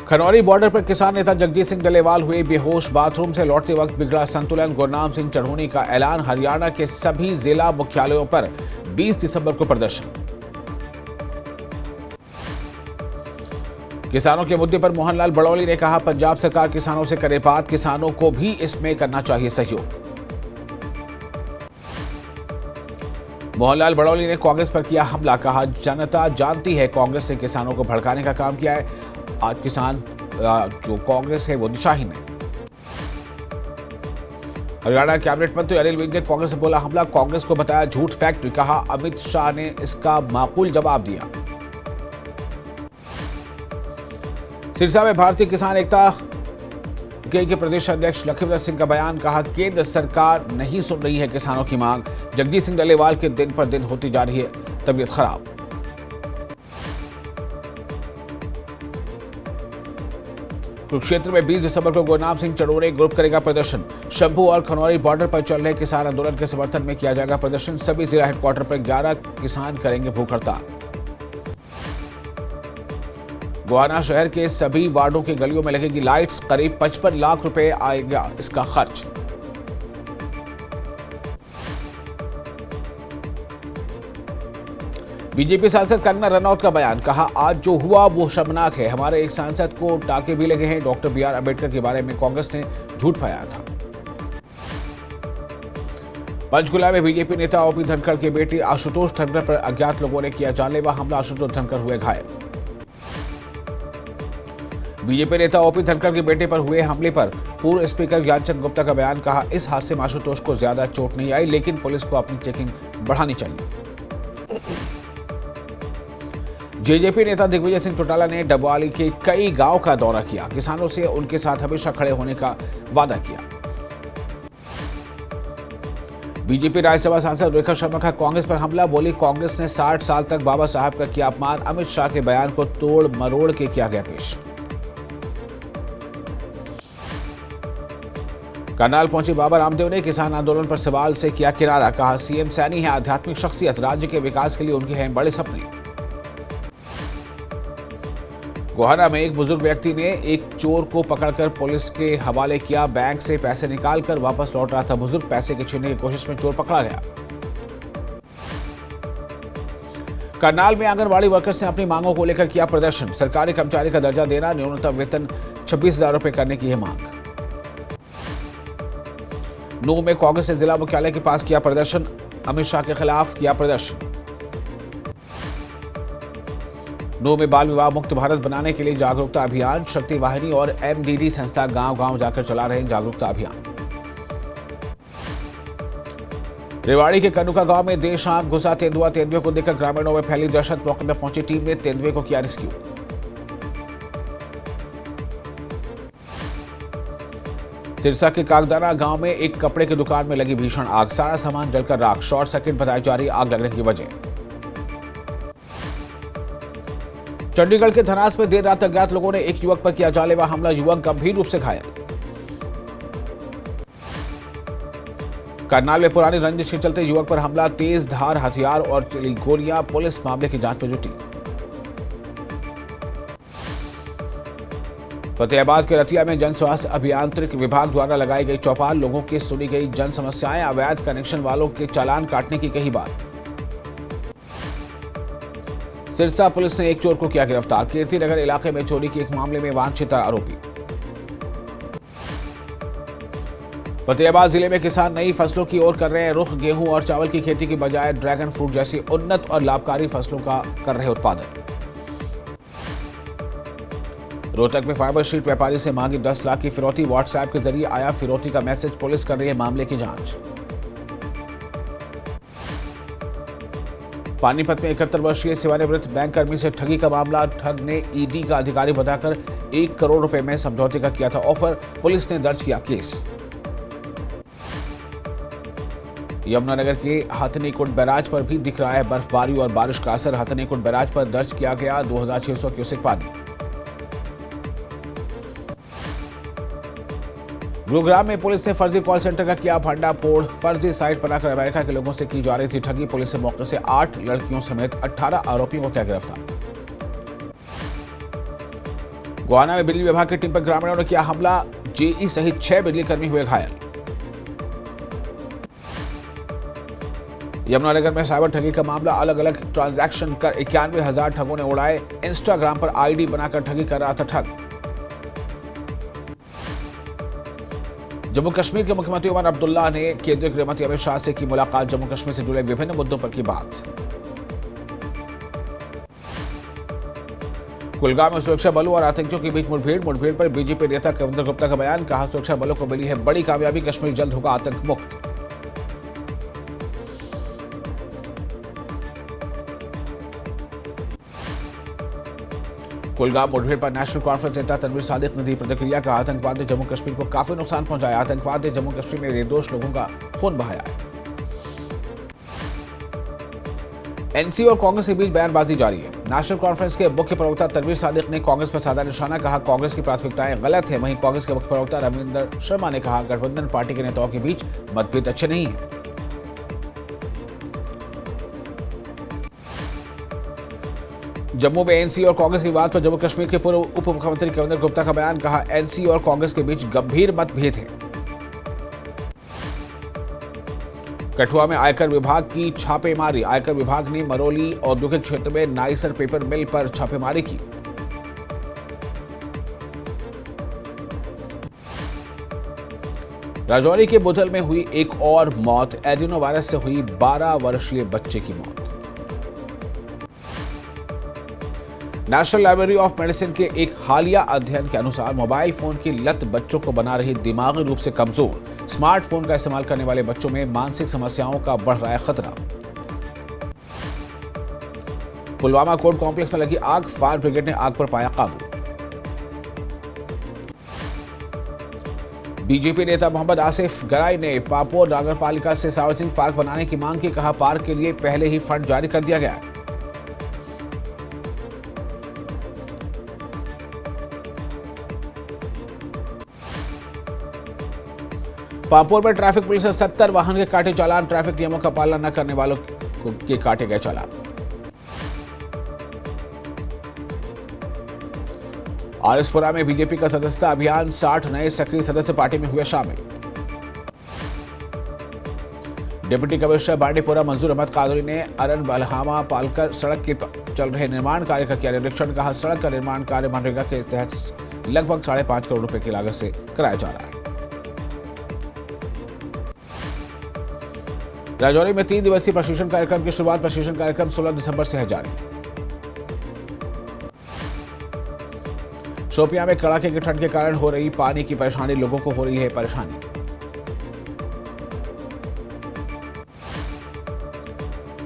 Khanauri border पर किसान नेता जगजीत सिंह डलेवाल हुए बेहोश। बाथरूम से लौटते वक्त बिगड़ा संतुलन। गुरनाम सिंह चढ़ोनी का ऐलान। हरियाणा के सभी जिला मुख्यालयों पर 20 दिसंबर को प्रदर्शन। किसानों के मुद्दे पर मोहनलाल बड़ौली ने कहा, पंजाब सरकार किसानों से करे बात, किसानों को भी इसमें करना चाहिए सहयोग। मोहनलाल बड़ौली ने कांग्रेस पर किया हमला। कहा, जनता जानती है कांग्रेस ने किसानों को भड़काने का काम किया है। आज किसान जो कांग्रेस है वो दिशाहीन है। हरियाणा कैबिनेट मंत्री अनिल विज ने कांग्रेस पर बोला हमला। कांग्रेस को बताया झूठ फैक्ट। कहा, अमित शाह ने इसका माकूल जवाब दिया। सिरसा में भारतीय किसान एकता के प्रदेश अध्यक्ष लखीमदर सिंह का बयान। कहा, केंद्र सरकार नहीं सुन रही है किसानों की मांग। जगजीत सिंह डलेवाल के दिन पर दिन होती जा रही है तबीयत खराब। कुरुक्षेत्र में 20 दिसंबर को गुरनाम सिंह चढ़ोनी ग्रुप करेगा प्रदर्शन। शंभू और खनौरी बॉर्डर पर चल रहे किसान आंदोलन के समर्थन में किया जाएगा प्रदर्शन। सभी जिला हेडक्वार्टर पर 11 किसान करेंगे भूख हड़ताल। गोहाना शहर के सभी वार्डों की गलियों में लगेगी लाइट्स। करीब 55 लाख रुपए आएगा इसका खर्च। बीजेपी सांसद कंगना रनौत का बयान। कहा, आज जो हुआ वो शर्मनाक है। हमारे एक सांसद को टाके भी लगे हैं। डॉक्टर बी आर अम्बेडकर के बारे में कांग्रेस ने झूठ फैलाया था। पंचकुला में बीजेपी नेता ओपी धनखड़ के बेटे आशुतोष धनखड़ पर अज्ञात लोगों ने किया जानलेवा हमला। आशुतोष धनखड़ हुए घायल। बीजेपी नेता ओपी धनखड़ के बेटे पर हुए हमले पर पूर्व स्पीकर ज्ञानचंद गुप्ता का बयान। कहा, इस हादसे में आशुतोष को ज्यादा चोट नहीं आई, लेकिन पुलिस को अपनी चेकिंग बढ़ानी चाहिए। जेजेपी नेता दिग्विजय सिंह चौटाला ने डबवाली के कई गांव का दौरा किया। किसानों से उनके साथ हमेशा खड़े होने का वादा किया। बीजेपी राज्यसभा सांसद रेखा शर्मा का कांग्रेस पर हमला। बोली, कांग्रेस ने 60 साल तक बाबा साहब का किया अपमान। अमित शाह के बयान को तोड़ मरोड़ के किया गया पेश। करनाल पहुंचे बाबा रामदेव ने किसान आंदोलन पर सवाल से किया किनारा। कहा, सीएम सैनी है आध्यात्मिक शख्सियत, राज्य के विकास के लिए उनके हैं बड़े सपने। गोहाना में एक बुजुर्ग व्यक्ति ने एक चोर को पकड़कर पुलिस के हवाले किया। बैंक से पैसे निकालकर वापस लौट रहा था बुजुर्ग। पैसे के छीनने की कोशिश में चोर पकड़ा गया। करनाल में आंगनबाड़ी वर्कर्स ने अपनी मांगों को लेकर किया प्रदर्शन। सरकारी कर्मचारी का दर्जा देना, न्यूनतम वेतन 26,000 रुपए करने की है मांग। नूंह में कांग्रेस ने जिला मुख्यालय के पास किया प्रदर्शन। अमित शाह के खिलाफ किया प्रदर्शन। नूंह में बाल विवाह मुक्त भारत बनाने के लिए जागरूकता अभियान। शक्ति वाहिनी और एमडीडी संस्था गांव-गांव जाकर चला रहे जागरूकता अभियान। रेवाड़ी के कनुका गांव में देर शाम घुसा तेंदुआ। तेंदुए को देखकर ग्रामीणों में फैली दहशत। मौके पर पहुंची टीम ने तेंदुए को किया रेस्क्यू। सिरसा के कागदाना गांव में एक कपड़े की दुकान में लगी भीषण आग। सारा सामान जलकर राख। शॉर्ट सर्किट बताई जा रही आग लगने की वजह। चंडीगढ़ के धनास में देर रात अज्ञात लोगों ने एक युवक पर किया जानलेवा हमला। युवक गंभीर रूप से घायल। करनाल में पुरानी रंजिश के चलते युवक पर हमला। तेज धार हथियार और चली गोलियां। पुलिस मामले की जांच में जुटी। फतेहाबाद के रतिया में जन स्वास्थ्य अभियांत्रिक विभाग द्वारा लगाई गई चौपाल। लोगों की सुनी गई जन समस्याएं। अवैध कनेक्शन वालों के चालान काटने की कही बात। सिरसा पुलिस ने एक चोर को किया गिरफ्तार। कीर्तिनगर इलाके में चोरी के एक मामले में वांछित आरोपी। फतेहाबाद जिले में किसान नई फसलों की ओर कर रहे हैं रुख। गेहूं और चावल की खेती की बजाय ड्रैगन फ्रूट जैसी उन्नत और लाभकारी फसलों का कर रहे उत्पादन। रोहतक में फाइबर शीट व्यापारी से मांगी 10 लाख की फिरौती। व्हाट्सएप के जरिए आया फिरौती का मैसेज। पुलिस कर रही है मामले की जांच। पानीपत में 71 वर्षीय सेवानिवृत्त बैंक कर्मी से ठगी का मामला। ठग ने ईडी का अधिकारी बताकर 1 करोड़ रुपए में समझौते का किया था ऑफर। पुलिस ने दर्ज किया केस। यमुनानगर के हथनीकुंड बैराज पर भी दिख रहा है बर्फबारी और बारिश का असर। हथनीकुंड बैराज पर दर्ज किया गया 2600 क्यूसेक पानी। गुरुग्राम में पुलिस ने फर्जी कॉल सेंटर का किया भंडाफोड़। फर्जी साइट बनाकर अमेरिका के लोगों से की जा रही थी ठगी। पुलिस ने मौके से 8 लड़कियों समेत 18 आरोपियों को किया गिरफ्तार। गोहाना में बिजली विभाग की टीम पर ग्रामीणों ने किया हमला, जेई सहित 6 बिजली कर्मी हुए घायल। यमुनानगर में साइबर ठगी का मामला, अलग अलग ट्रांजैक्शन कर 91,000 ठगों ने उड़ाए। इंस्टाग्राम पर आईडी बनाकर ठगी कर रहा था ठग। जम्मू कश्मीर के मुख्यमंत्री उमर अब्दुल्ला ने केंद्रीय गृह मंत्री अमित शाह से की मुलाकात, जम्मू कश्मीर से जुड़े विभिन्न मुद्दों पर की बात। कुलगाम में सुरक्षा बलों और आतंकियों के बीच मुठभेड़ पर बीजेपी नेता कविंदर गुप्ता का बयान, कहा सुरक्षा बलों को मिली है बड़ी कामयाबी, कश्मीर जल्द होगा आतंक मुक्त। कुलगाम मुठभेड़ पर नेशनल कॉन्फ्रेंस नेता तनवीर सादिक ने दी प्रतिक्रिया, का आतंकवाद ने जम्मू कश्मीर को काफी नुकसान पहुंचाया, आतंकवाद ने जम्मू कश्मीर में निर्दोष लोगों का खून बहाया है। एनसी और कांग्रेस के बीच बयानबाजी जारी है। नेशनल कॉन्फ्रेंस के मुख्य प्रवक्ता तनवीर सादिक ने कांग्रेस पर साधा निशाना, कहा कांग्रेस की प्राथमिकताएं गलत है। वहीं कांग्रेस के मुख्य प्रवक्ता रविंदर शर्मा ने कहा गठबंधन पार्टी के नेताओं के बीच मतभेद अच्छे नहीं है। जम्मू में एनसी और कांग्रेस की बात पर जम्मू कश्मीर के पूर्व उप मुख्यमंत्री कविंदर गुप्ता का बयान, कहा एनसी और कांग्रेस के बीच गंभीर मतभेद है। कठुआ में आयकर विभाग की छापेमारी, आयकर विभाग ने मरौली औद्योगिक क्षेत्र में नाइसर पेपर मिल पर छापेमारी की। राजौरी के बुधल में हुई एक और मौत, एडिनो वायरस से हुई 12 वर्षीय बच्चे की मौत। नेशनल लाइब्रेरी ऑफ मेडिसिन के एक हालिया अध्ययन के अनुसार मोबाइल फोन की लत बच्चों को बना रही दिमागी रूप से कमजोर, स्मार्टफोन का इस्तेमाल करने वाले बच्चों में मानसिक समस्याओं का बढ़ रहा है खतरा। पुलवामा कोर्ट कॉम्प्लेक्स में लगी आग, फायर ब्रिगेड ने आग पर पाया काबू। बीजेपी नेता मोहम्मद आसिफ गराई ने पापोर नगरपालिका से सार्वजनिक पार्क बनाने की मांग की, कहा पार्क के लिए पहले ही फंड जारी कर दिया गया है। पापोर में ट्रैफिक पुलिस ने 70 वाहन के काटे चालान, ट्रैफिक नियमों का पालन न करने वालों के काटे गए चालान। आरएसपुरा में बीजेपी का सदस्यता अभियान, 60 नए सक्रिय सदस्य पार्टी में हुए शामिल। डिप्टी कमिश्नर बांडीपुरा मंजूर अहमद कादरी ने अरन बलहामा पालकर सड़क के चल रहे निर्माण कार्य का किया निरीक्षण, कहा सड़क का निर्माण कार्य मनरेगा के तहत लगभग 5.5 करोड़ रुपए की लागत से कराया जा रहा है। राजौरी में 3 दिवसीय प्रशिक्षण कार्यक्रम की शुरुआत, प्रशिक्षण कार्यक्रम 16 दिसंबर से है जारी। शोपियां में कड़ाके की ठंड के कारण हो रही पानी की परेशानी, लोगों को हो रही है परेशानी।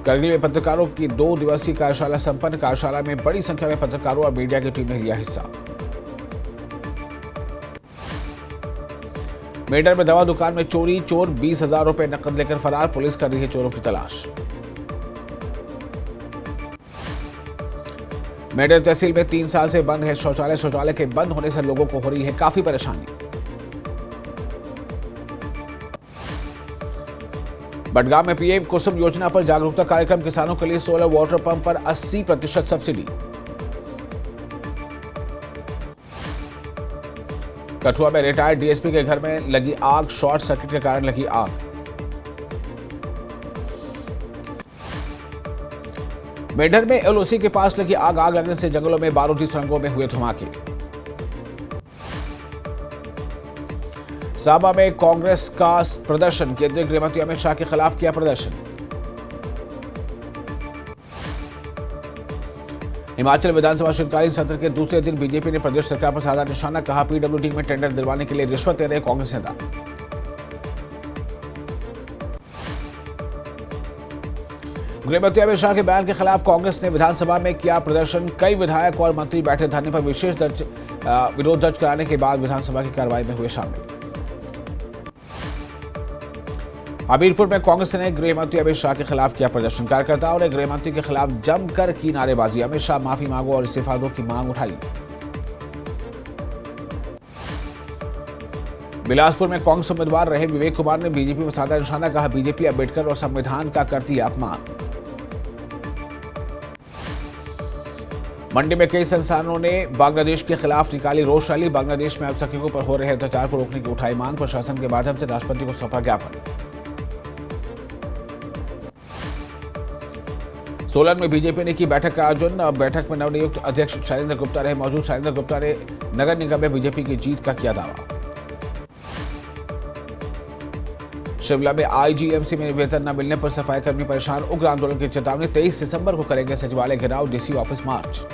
करगिल में पत्रकारों की 2 दिवसीय कार्यशाला संपन्न, कार्यशाला में बड़ी संख्या में पत्रकारों और मीडिया की टीम ने लिया हिस्सा। मेडर में दवा दुकान में चोरी, चोर 20,000 रुपए नकद लेकर फरार, पुलिस कर रही है चोरों की तलाश। मेडर तहसील में 3 साल से बंद है शौचालय, शौचालय के बंद होने से लोगों को हो रही है काफी परेशानी। बडगाम में पीएम कुसुम योजना पर जागरूकता कार्यक्रम, किसानों के लिए सोलर वाटर पंप पर 80% सब्सिडी। कठुआ में रिटायर्ड डीएसपी के घर में लगी आग, शॉर्ट सर्किट के कारण लगी आग। मेढर में एलओसी के पास लगी आग, आग लगने से जंगलों में बारूदी सुरंगों में हुए धमाके। साबा में कांग्रेस का प्रदर्शन, केंद्रीय गृह मंत्री अमित शाह के खिलाफ किया प्रदर्शन। हिमाचल विधानसभा शीतकालीन सत्र के दूसरे दिन बीजेपी ने प्रदेश सरकार पर साधा निशाना, कहा पीडब्ल्यूडी में टेंडर दिलवाने के लिए रिश्वत दे रहे कांग्रेस नेता। गृह मंत्री अमित शाह के बयान के खिलाफ कांग्रेस ने विधानसभा में किया प्रदर्शन, कई विधायक और मंत्री बैठे धरने पर विशेष विरोध दर्ज कराने के बाद विधानसभा की कार्रवाई में हुए शामिल। हमीरपुर में कांग्रेस ने गृह मंत्री अमित शाह के खिलाफ किया प्रदर्शन, कार्यकर्ताओं ने गृह मंत्री के खिलाफ जमकर की नारेबाजी, अमित शाह माफी मांगो और इस्तीफा दो की मांग उठाई। बिलासपुर में कांग्रेस उम्मीदवार रहे विवेक कुमार ने बीजेपी पर साधा निशाना, कहा बीजेपी अम्बेडकर और संविधान का करती है अपमान। मंडी में कई संस्थानों ने बांग्लादेश के खिलाफ निकाली रोष रैली। बांग्लादेश में अल्पसंख्यकों पर हो रहे अत्याचार को रोकने की उठाई मांग। प्रशासन के माध्यम से राष्ट्रपति को सौंपा ज्ञापन। सोलन में बीजेपी ने की बैठक का आयोजन। बैठक में नवनियुक्त अध्यक्ष शैलेंद्र गुप्ता रहे मौजूद। शैलेंद्र गुप्ता ने नगर निगम में बीजेपी की जीत का किया दावा। शिमला में आईजीएमसी में वेतन न मिलने पर सफाई कर्मी परेशान। उग्र आंदोलन की चेतावनी। 23 दिसंबर को करेंगे सचिवालय घेराव, डीसी ऑफिस मार्च।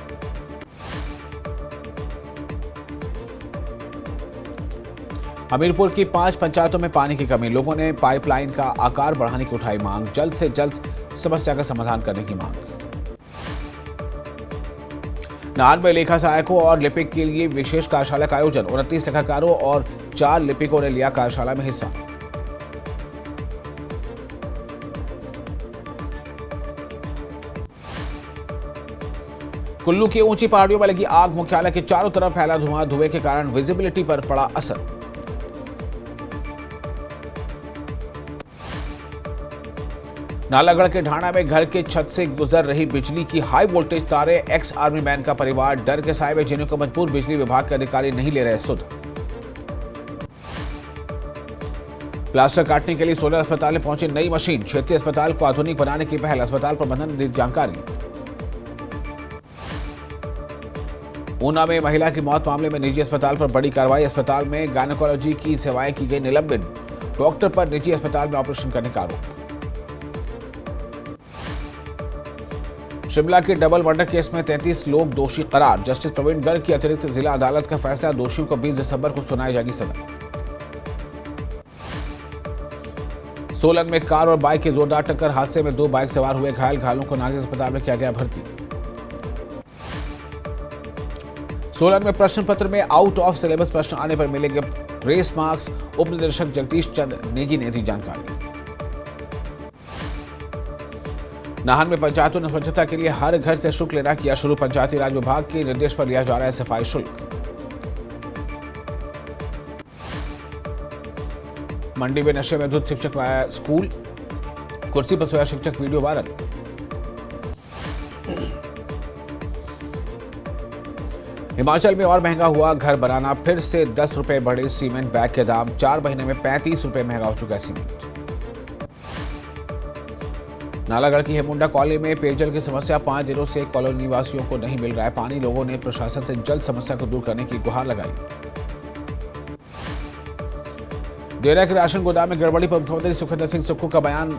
हमीरपुर की 5 पंचायतों में पानी की कमी। लोगों ने पाइपलाइन का आकार बढ़ाने की उठाई मांग। जल्द से जल्द समस्या का समाधान करने की मांग। नाहन में लेखा सहायकों और लिपिक के लिए विशेष कार्यशाला का आयोजन। 29 लेखाकारों और 4 लिपिकों ने लिया कार्यशाला में हिस्सा। कुल्लू की ऊंची पहाड़ियों में लगी आग। मुख्यालय के चारों तरफ फैला धुआं। धुएं के कारण विजिबिलिटी पर पड़ा असर। नालागढ़ के ढाणा में घर के छत से गुजर रही बिजली की हाई वोल्टेज तारे। एक्स आर्मी मैन का परिवार डर के साए में जीने को मजबूर। बिजली विभाग के अधिकारी नहीं ले रहे सुध। प्लास्टर काटने के लिए सोलन अस्पताल में पहुंची नई मशीन। क्षेत्रीय अस्पताल को आधुनिक बनाने की पहल। अस्पताल प्रबंधन ने दी जानकारी। ऊना में महिला की मौत मामले में निजी अस्पताल पर बड़ी कार्रवाई। अस्पताल में गायनेकोलॉजी की सेवाएं की गई निलंबित। डॉक्टर पर निजी अस्पताल में ऑपरेशन करने का आरोप। शिमला के डबल मर्डर केस में 33 लोग दोषी करार। जस्टिस प्रवीण गर्ग की अतिरिक्त जिला अदालत का फैसला। दोषियों को 20 दिसंबर को सुनाई जाएगी सजा। सोलन में कार और बाइक की जोरदार टक्कर। हादसे में 2 बाइक सवार हुए घायल। घायलों को नागरिक अस्पताल में किया गया भर्ती। सोलन में प्रश्न पत्र में आउट ऑफ सिलेबस प्रश्न आने पर मिलेंगे ग्रेस मार्क्स। उप निदेशक जगदीश चंद नेगी ने दी जानकारी। नाहन में पंचायतों ने स्वच्छता के लिए हर घर से शुल्क लेना किया शुरू। पंचायती राज विभाग के निर्देश पर लिया जा रहा है सफाई शुल्क। मंडी में नशे में धुत शिक्षक आया स्कूल। कुर्सी पर सोया शिक्षक, वीडियो वायरल। हिमाचल में और महंगा हुआ घर बनाना। फिर से 10 रुपए बढ़े सीमेंट बैग के दाम। 4 महीने में 35 रुपए महंगा हो चुका है सीमेंट। नालागढ़ की हेमुंडा कॉलोनी में पेयजल की समस्या। 5 दिनों से कॉलोनी निवासियों को नहीं मिल रहा है पानी। लोगों ने प्रशासन से जल्द समस्या को दूर करने की गुहार लगाई। देरा के राशन गोदाम में गड़बड़ी पर मुख्यमंत्री सुखविंदर सिंह सुक्खू का बयान।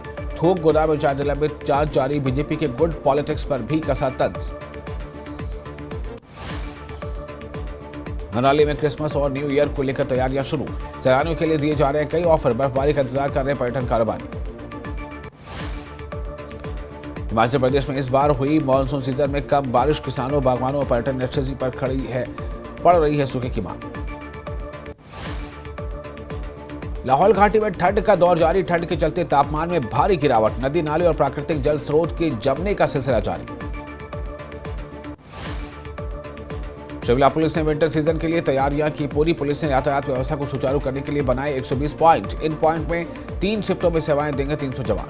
थोक गोदाम में निलंबित, जांच जारी। बीजेपी के गुड पॉलिटिक्स पर भी कसा तंज। मनाली में क्रिसमस और न्यू ईयर को लेकर तैयारियां शुरू। सैलानियों के लिए दिए जा रहे हैं कई ऑफर। बर्फबारी का इंतजार कर रहे पर्यटन कारोबारी। हिमाचल प्रदेश में इस बार हुई मॉनसून सीजन में कम बारिश। किसानों, बागवानों और पर्यटन इंडस्ट्री पर पड़ रही है सूखे की मांग। लाहौल घाटी में ठंड का दौर जारी। ठंड के चलते तापमान में भारी गिरावट। नदी नाले और प्राकृतिक जल स्रोत के जमने का सिलसिला जारी। शिमला पुलिस ने विंटर सीजन के लिए तैयारियां की पूरी। पुलिस ने यातायात व्यवस्था को सुचारू करने के लिए बनाए 120 पॉइंट। इन पॉइंट में 3 शिफ्टों में सेवाएं देंगे 300 जवान।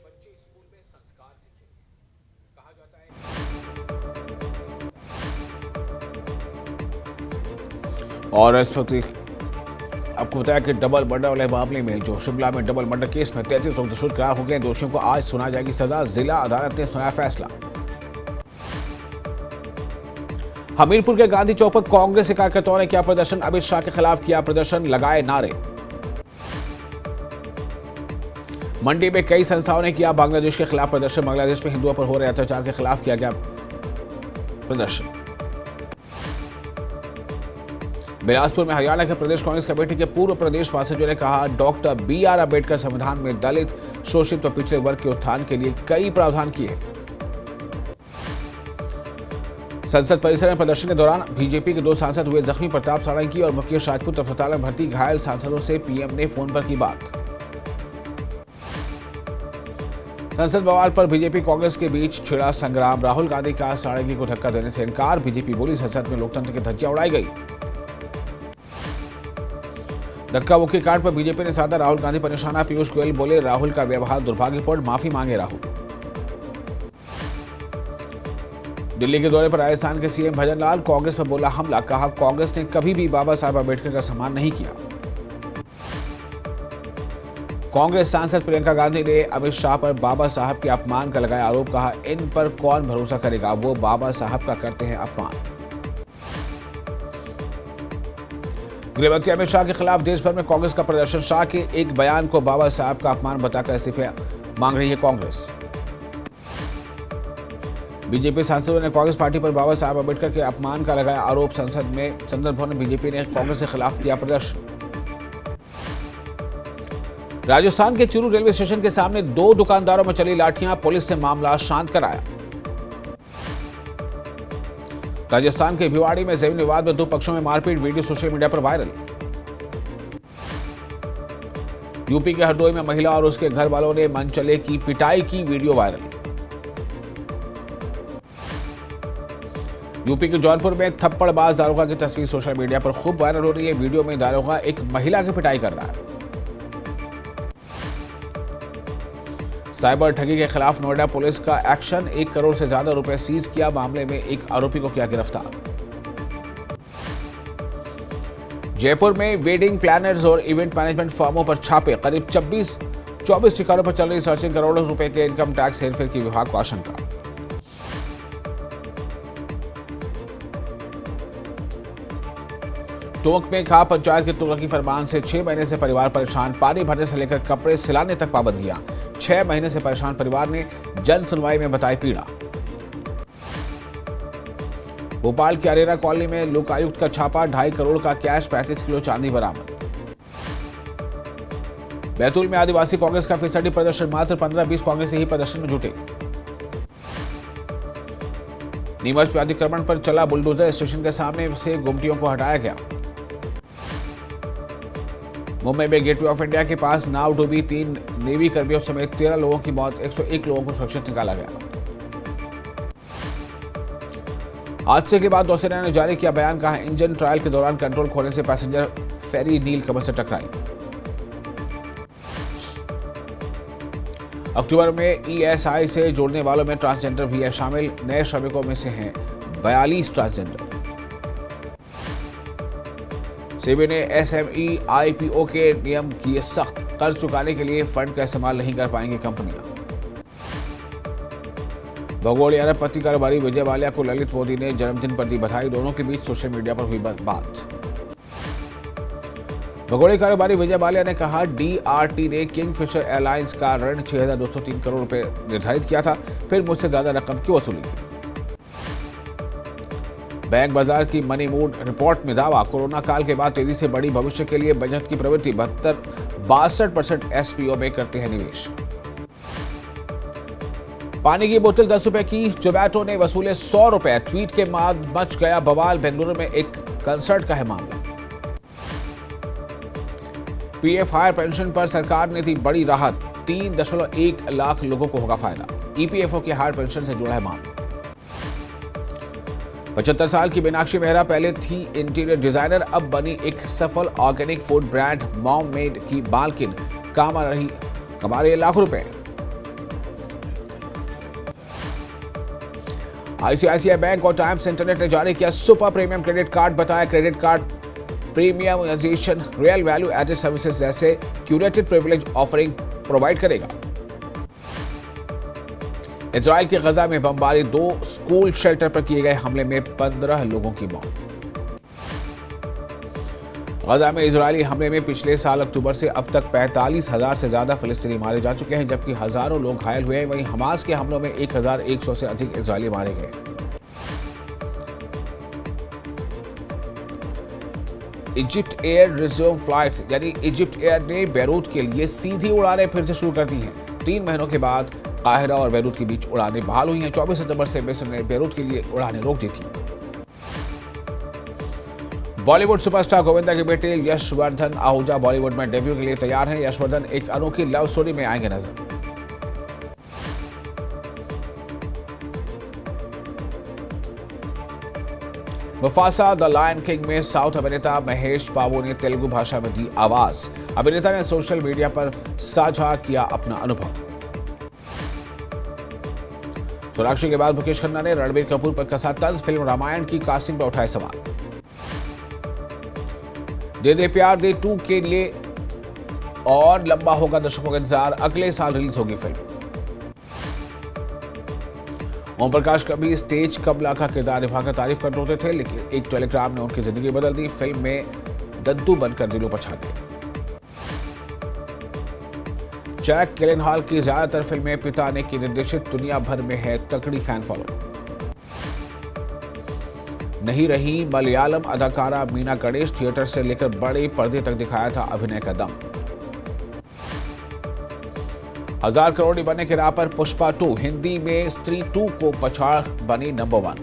बच्चे स्कूल में संस्कार सीखेंगे। कहा जाता है। और इस वक्त आपको बताया कि डबल मर्डर वाले मामले में जो शिमला में डबल मर्डर केस में 33 लोग दोषी करार हो गए। दोषियों को आज सुनाई जाएगी सजा। जिला अदालत ने सुनाया फैसला। हमीरपुर के गांधी चौक पर कांग्रेस के कार्यकर्ताओं ने किया प्रदर्शन। अमित शाह के खिलाफ किया प्रदर्शन, लगाए नारे। मंडी में कई संस्थाओं ने किया बांग्लादेश के खिलाफ प्रदर्शन। बांग्लादेश में हिंदुओं पर हो रहे अत्याचार के खिलाफ किया गया प्रदर्शन। बिलासपुर में हरियाणा के प्रदेश कांग्रेस कमेटी के पूर्व प्रदेश महासचिव ने कहा, डॉक्टर BR अम्बेडकर संविधान में दलित, शोषित व पिछड़े वर्ग के उत्थान के लिए कई प्रावधान किए। संसद परिसर में प्रदर्शन के दौरान बीजेपी के 2 सांसद हुए जख्मी। प्रताप सारंगी और मुकेश राजपूत अस्पताल में भर्ती। घायल सांसदों से पीएम ने फोन पर की बात। संसद बवाल पर बीजेपी कांग्रेस के बीच छिड़ा संग्राम। राहुल गांधी का सारंगी को धक्का देने से इनकार। बीजेपी बोली, संसद में लोकतंत्र की धज्जियां उड़ाई गई। धक्का मुक्की कांड पर बीजेपी ने साधा राहुल गांधी पर निशाना। पीयूष गोयल बोले, राहुल का व्यवहार दुर्भाग्यपूर्ण, माफी मांगे राहुल। दिल्ली के दौरे पर राजस्थान के सीएम भजन लाल, कांग्रेस पर बोला हमला। कहा, कांग्रेस ने कभी भी बाबा साहब अम्बेडकर का सम्मान नहीं किया। कांग्रेस सांसद प्रियंका गांधी ने अमित शाह पर बाबा साहब के अपमान का लगाया आरोप। कहा, इन पर कौन भरोसा करेगा, वो बाबा साहब का करते हैं अपमान। गृहमंत्री अमित शाह के खिलाफ देश भर में कांग्रेस का प्रदर्शन। शाह के एक बयान को बाबा साहब का अपमान बताकर इस्तीफे मांग रही है कांग्रेस। बीजेपी सांसदों ने कांग्रेस पार्टी पर बाबा साहब अम्बेडकर के अपमान का लगाया आरोप। संसद भवन में बीजेपी ने कांग्रेस के खिलाफ किया प्रदर्शन। राजस्थान के चूरू रेलवे स्टेशन के सामने 2 दुकानदारों में चली लाठियां। पुलिस ने मामला शांत कराया। राजस्थान के भिवाड़ी में जमीन विवाद में 2 पक्षों में मारपीट। वीडियो सोशल मीडिया पर वायरल। यूपी के हरदोई में महिला और उसके घर वालों ने मनचले की पिटाई की। Video viral. यूपी के जौनपुर में थप्पड़बाज दारोगा की तस्वीर सोशल मीडिया पर खूब वायरल हो रही है। वीडियो में दारोगा एक महिला की पिटाई कर रहा है। साइबर ठगी के खिलाफ नोएडा पुलिस का एक्शन। 1 करोड़ से ज्यादा रुपए सीज किया। मामले में एक आरोपी को किया गिरफ्तार। जयपुर में वेडिंग प्लानर्स और इवेंट मैनेजमेंट फर्मों पर छापे। करीब 24 ठिकानों पर चल रही सर्चिंग। करोड़ों रुपए के इनकम टैक्स हेरफेर की विभाग को आशंका। टोंक में खा पंचायत के तुगलकी फरमान से 6 महीने से परिवार परेशान। पानी भरने से लेकर कपड़े सिलाने तक पाबंदियां। 6 महीने से परेशान परिवार ने जन सुनवाई में बताई पीड़ा। भोपाल की अरेरा कॉलोनी में लोकायुक्त का छापा। 2.5 करोड़ का कैश, 35 किलो चांदी बरामद। बैतूल में आदिवासी कांग्रेस का फीसदी प्रदर्शन। मात्र 15-20 कांग्रेसी ही प्रदर्शन में जुटे। नीमच में अतिक्रमण पर चला बुलडोजर। स्टेशन के सामने से गुमटियों को हटाया गया। मुंबई में गेटवे ऑफ इंडिया के पास नाव डूबी। 3 नेवी कर्मियों समेत 13 लोगों की मौत। 101 लोगों को सुरक्षित निकाला गया। हादसे के बाद नौसेना ने जारी किया बयान। कहा, इंजन ट्रायल के दौरान कंट्रोल खोने से पैसेंजर फेरी नीलकमल से टकराई। अक्टूबर में ESI से जोड़ने वालों में ट्रांसजेंडर भी है शामिल। नए श्रमिकों में से हैं 42 ट्रांसजेंडर। सेबी ने SME IPO के नियम किए सख्त। कर्ज चुकाने के लिए फंड का इस्तेमाल नहीं कर पाएंगी कंपनियां। भगोड़े अरबपति कारोबारी विजय माल्या को ललित मोदी ने जन्मदिन पर दी बधाई। दोनों के बीच सोशल मीडिया पर हुई बात। भगोड़े कारोबारी विजय माल्या ने कहा, DRT ने किंगफिशर एयरलाइंस का ऋण 6,203 करोड़ रुपए निर्धारित किया था, फिर मुझसे ज्यादा रकम क्यों वसूली। बैंक बाजार की मनी मूड रिपोर्ट में दावा। कोरोना काल के बाद तेजी से बढ़ी भविष्य के लिए बजट की प्रवृत्ति। 62% SPO में करते हैं निवेश। पानी की बोतल 10 रुपए की, जोमैटो ने वसूले 100 रुपए। ट्वीट के बाद मच गया बवाल। बेंगलुरु में एक कंसर्ट का है मामला। PF हायर पेंशन पर सरकार ने दी बड़ी राहत। 3.1 लाख लोगों को होगा फायदा। EPFO के हायर पेंशन से जुड़ा है मामला। 75 साल की मीनाक्षी मेहरा पहले थी इंटीरियर डिजाइनर, अब बनी एक सफल organic food brand mom made की मालकिन। कमा रही लाखों रुपए। ICICI बैंक और टाइम्स इंटरनेट ने जारी किया सुपर प्रीमियम क्रेडिट कार्ड। बताया, credit card premiumisation, real value added services जैसे क्यूरेटेड प्रिविलेज ऑफरिंग प्रोवाइड करेगा। इजराइल के गजा में बमबारी। 2 स्कूल शेल्टर पर किए गए हमले में 15 लोगों की मौत। गजा में इजरायली हमले में पिछले साल अक्टूबर से अब तक 45,000 से ज्यादा फिलिस्तीनी मारे जा चुके हैं, जबकि हजारों लोग घायल हुए हैं। वहीं हमास के हमलों में 1,100 से अधिक इजरायली मारे गए। इजिप्ट एयर रिज्यूम फ्लाइट्स, यानी इजिप्ट एयर ने बैरूत के लिए सीधी उड़ानें फिर से शुरू कर दी हैं। 3 महीनों के बाद काहिरा और बैरूत के बीच उड़ानें बहाल हुई हैं। 24 सितंबर से मिस्र ने बैरूत के लिए उड़ानें रोक दी थी। बॉलीवुड सुपरस्टार गोविंदा के बेटे यशवर्धन आहूजा बॉलीवुड में डेब्यू के लिए तैयार हैं। यशवर्धन एक अनोखी लव स्टोरी में आएंगे नजर। मुफासा द लायन किंग में साउथ अभिनेता महेश बाबू ने तेलुगु भाषा में दी आवाज। अभिनेता ने सोशल मीडिया पर साझा किया अपना अनुभव। सोनाक्षी के बाद मुकेश खन्ना ने रणबीर कपूर पर कसा तंज। फिल्म रामायण की कास्टिंग पर उठाए सवाल। दे दे प्यार दे 2 के लिए और लंबा होगा दर्शकों का इंतजार। अगले साल रिलीज होगी फिल्म। ओम प्रकाश कभी स्टेज कमला का किरदार निभाकर तारीफ करते होते थे, लेकिन एक टेलीग्राम ने उनकी जिंदगी बदल दी। फिल्म में दद्दू बनकर दिलों पर छा गए। जैक गिलेनहॉल की ज्यादातर फिल्में पिता ने की निर्देशित दुनिया भर में है तकड़ी फैन फॉलोइंग। नहीं रही मलयालम अदाकारा मीना गणेश, थिएटर से लेकर बड़े पर्दे तक दिखाया था अभिनय का दम। 1000 करोड़ बनने के राह पर पुष्पा 2, हिंदी में स्त्री 2 को पछाड़ बनी नंबर 1।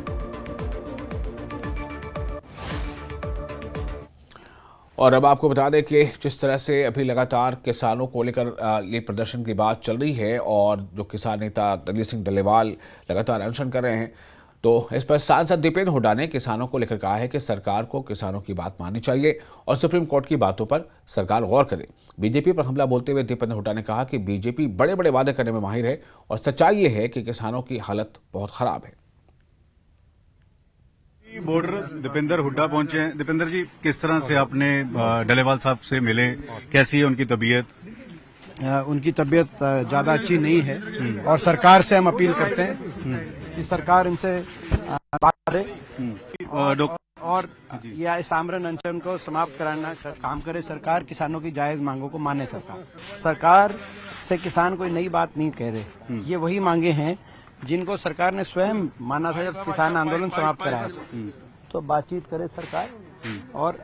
और अब आपको बता दें कि जिस तरह से अभी लगातार किसानों को लेकर ये प्रदर्शन की बात चल रही है और जो किसान नेता दलीप सिंह डलेवाल लगातार अनशन कर रहे हैं, तो इस पर सांसद दीपेंद्र हुड्डा ने किसानों को लेकर कहा है कि सरकार को किसानों की बात माननी चाहिए और सुप्रीम कोर्ट की बातों पर सरकार गौर करे। बीजेपी पर हमला बोलते हुए दीपेंद्र हुड्डा ने कहा कि बीजेपी बड़े बड़े वादे करने में माहिर है और सच्चाई ये है कि किसानों की हालत बहुत खराब है। बॉर्डर दीपेंद्र हुड्डा पहुंचे हैं। दीपेंद्र जी, किस तरह से आपने डलेवाल साहब से मिले, कैसी है उनकी तबीयत? उनकी तबीयत ज्यादा अच्छी नहीं है और सरकार से हम अपील करते हैं कि सरकार इनसे बात करे और या इस आमरण अनशन को समाप्त कराना काम करे। सरकार किसानों की जायज मांगों को माने। सरकार से किसान कोई नई बात नहीं कह रहे। ये वही मांगे हैं जिनको सरकार ने स्वयं माना था जब किसान आंदोलन समाप्त कराया था। तो बातचीत करे सरकार और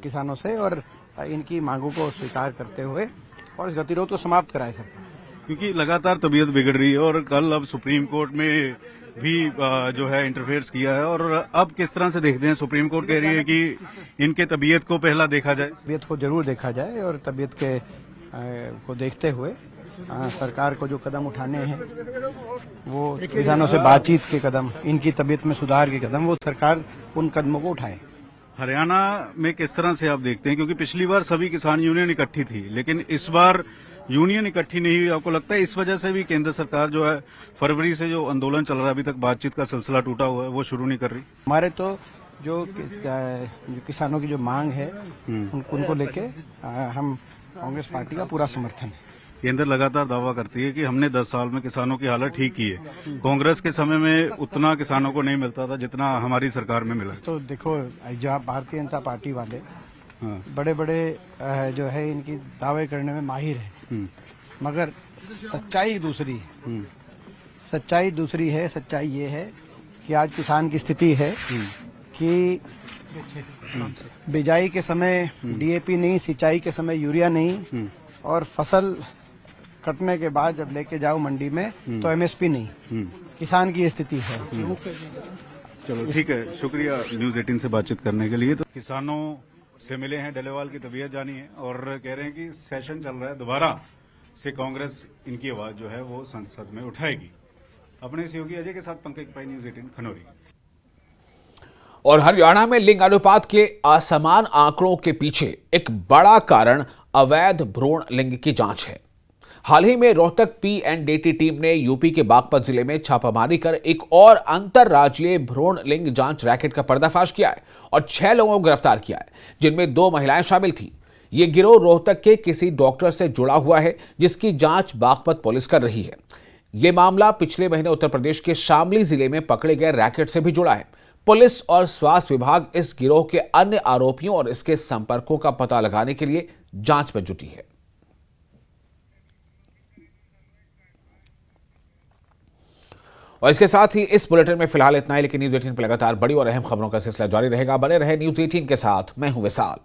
किसानों से और इनकी मांगों को स्वीकार करते हुए और इस गतिरोध को समाप्त कराए सरकार, क्योंकि लगातार तबीयत बिगड़ रही है और कल अब सुप्रीम कोर्ट में भी जो है इंटरफेयर किया है। और अब किस तरह से देखते हैं? सुप्रीम कोर्ट कह रही है कि इनके तबीयत को पहला देखा जाए। तबीयत को जरूर देखा जाए और तबीयत के को देखते हुए सरकार को जो कदम उठाने हैं वो किसानों से बातचीत के कदम, इनकी तबीयत में सुधार के कदम, वो सरकार उन कदमों को उठाए। हरियाणा में किस तरह से आप देखते हैं? क्योंकि पिछली बार सभी किसान यूनियन इकट्ठी थी, लेकिन इस बार यूनियन इकट्ठी नहीं हुई। आपको लगता है इस वजह से भी केंद्र सरकार जो है फरवरी से जो आंदोलन चल रहा है, अभी तक बातचीत का सिलसिला टूटा हुआ है, वो शुरू नहीं कर रही? हमारे तो जो किसानों की जो मांग है उनको लेके हम कांग्रेस पार्टी का पूरा समर्थन है। केंद्र लगातार दावा करती है कि हमने 10 साल में किसानों की हालत ठीक की है। कांग्रेस के समय में उतना किसानों को नहीं मिलता था जितना हमारी सरकार में मिला। तो देखो, जहाँ भारतीय जनता पार्टी वाले बड़े बड़े जो है इनकी दावे करने में माहिर है, मगर सच्चाई दूसरी है। सच्चाई दूसरी है। सच्चाई ये है कि आज किसान की स्थिति है कि बिजाई के समय डीएपी नहीं, सिंचाई के समय यूरिया नहीं, और फसल कटने के बाद जब लेके जाओ मंडी में तो एमएसपी नहीं। किसान की स्थिति है। चलो ठीक है, शुक्रिया न्यूज 18 से बातचीत करने के लिए। तो किसानों से मिले हैं, डलेवाल की तबीयत जानी है और कह रहे हैं कि सेशन चल रहा है, दोबारा से कांग्रेस इनकी आवाज जो है वो संसद में उठाएगी। अपने सहयोगी अजय के साथ पंकज पाई, न्यूज 18 खनौरी। और हरियाणा में लिंग अनुपात के असमान आंकड़ों के पीछे एक बड़ा कारण अवैध भ्रूण लिंग की जांच है। हाल ही में रोहतक पीएनडीटी टीम ने यूपी के बागपत जिले में छापामारी कर एक और अंतरराज्यीय भ्रूण लिंग जांच रैकेट का पर्दाफाश किया है और 6 लोगों को गिरफ्तार किया है, जिनमें 2 महिलाएं शामिल थी। ये गिरोह रोहतक के किसी डॉक्टर से जुड़ा हुआ है, जिसकी जांच बागपत पुलिस कर रही है। ये मामला पिछले महीने उत्तर प्रदेश के शामली जिले में पकड़े गए रैकेट से भी जुड़ा है। पुलिस और स्वास्थ्य विभाग इस गिरोह के अन्य आरोपियों और इसके संपर्कों का पता लगाने के लिए जांच में जुटी है। और इसके साथ ही इस बुलेटिन में फिलहाल इतना ही, लेकिन न्यूज 18 पर लगातार बड़ी और अहम खबरों का सिलसिला जारी रहेगा। बने रहे न्यूज 18 के साथ। मैं हूं विशाल।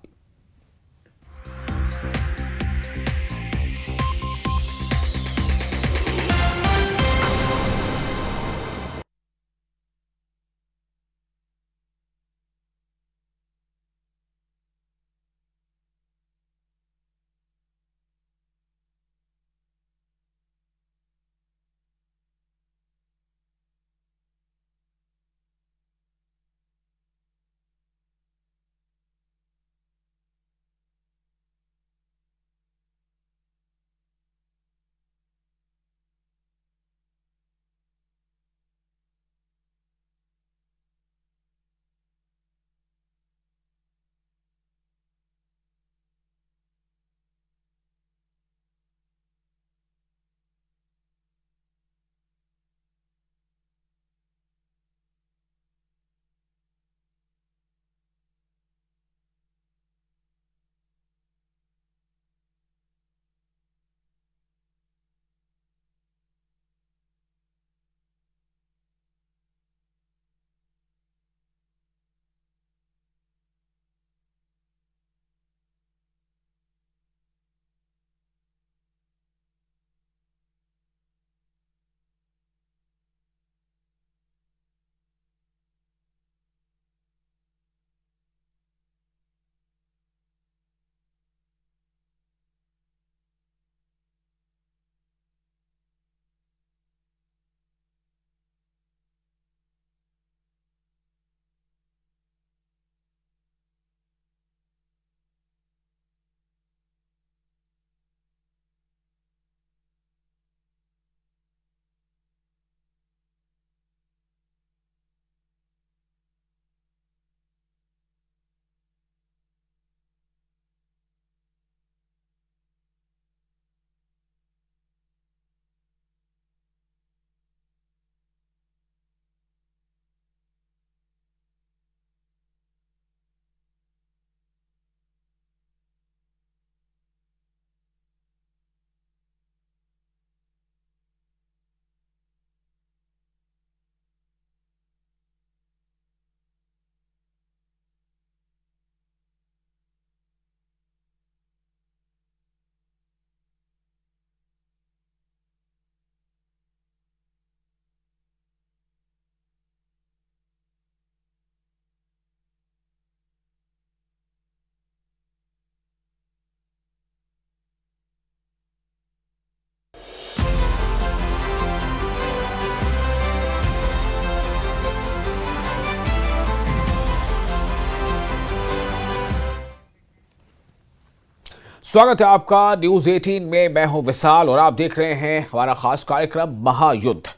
स्वागत है आपका न्यूज 18 में। मैं हूं विशाल और आप देख रहे हैं हमारा खास कार्यक्रम महायुद्ध।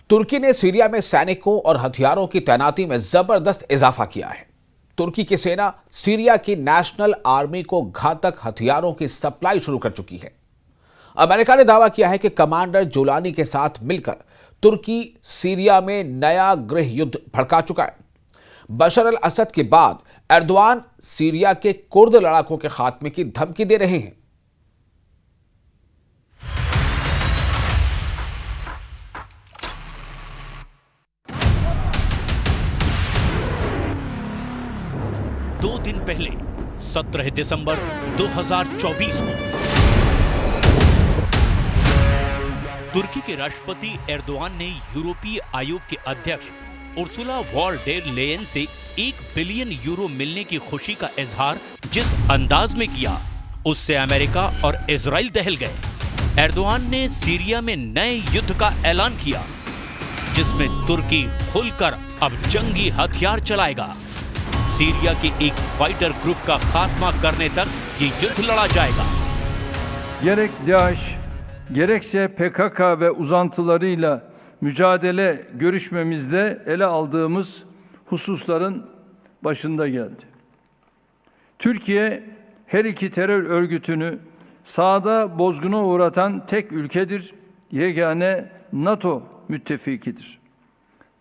तुर्की ने सीरिया में सैनिकों और हथियारों की तैनाती में जबरदस्त इजाफा किया है। तुर्की की सेना सीरिया की नेशनल आर्मी को घातक हथियारों की सप्लाई शुरू कर चुकी है। अमेरिका ने दावा किया है कि कमांडर जुलानी के साथ मिलकर तुर्की सीरिया में नया गृह युद्ध भड़का चुका है। बशर अल असद के बाद एर्दोआन सीरिया के कुर्द लड़ाकों के खात्मे की धमकी दे रहे हैं। दो दिन पहले 17 दिसंबर 2024 को तुर्की के राष्ट्रपति एर्दोआन ने यूरोपीय आयोग के अध्यक्ष उर्सुला वॉन डेर लेयन से 1 बिलियन यूरो मिलने की खुशी का इजहार जिस अंदाज में किया, उससे अमेरिका और इजराइल दहल गए। एर्दोआन ने सीरिया में नए युद्ध का ऐलान किया, जिसमें तुर्की खुलकर अब जंगी हथियार चलाएगा। सीरिया के एक फाइटर ग्रुप का खात्मा करने तक ये युद्ध लड़ा जाएगा। Gerek DAEŞ, gerekse PKK ve uzantılarıyla mücadele görüşmemizde ele aldığımız hususların başında geldi. Türkiye her iki terör örgütünü sahada bozguna uğratan tek ülkedir, yegane NATO müttefikidir.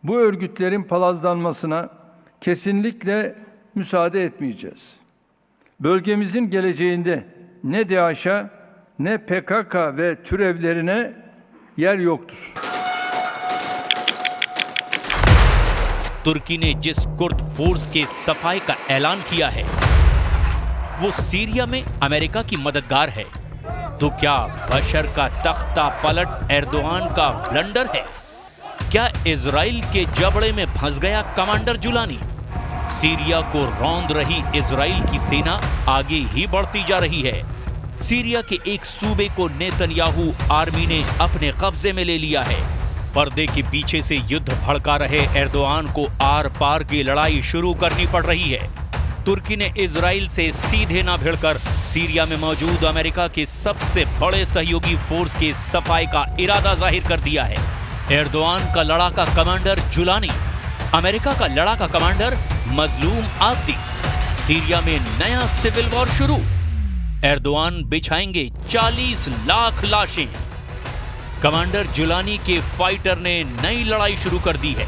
Bu örgütlerin palazlanmasına kesinlikle müsaade etmeyeceğiz. Bölgemizin geleceğinde ne DAEŞ'a ne PKK ve türevlerine yer yoktur. तुर्की ने जिस Kurd force के सफाई का ऐलान किया है वो Syria में अमेरिका की मददगार है। तो क्या बशर का तख्ता पलट एर्दोआन का ब्लंडर है? क्या इजराइल के जबड़े में फंस गया कमांडर जुलानी? सीरिया को रौंद रही इजराइल की सेना आगे ही बढ़ती जा रही है। सीरिया के एक सूबे को नेतन्याहू आर्मी ने अपने कब्जे में ले लिया है। पर्दे के पीछे से युद्ध भड़का रहे एर्दोआन को आर पार की लड़ाई शुरू करनी पड़ रही है। तुर्की ने इजराइल से सीधे ना भिड़कर सीरिया में मौजूद अमेरिका के सबसे बड़े सहयोगी फोर्स के सफाई का इरादा जाहिर कर दिया है। एर्दोआन का लड़ाका कमांडर जुलानी, अमेरिका का लड़ाका कमांडर मजलूम आब्दी। सीरिया में नया सिविल वॉर शुरू। एर्दोआन बिछाएंगे 40 लाख लाशें। कमांडर जुलानी के फाइटर ने नई लड़ाई शुरू कर दी है।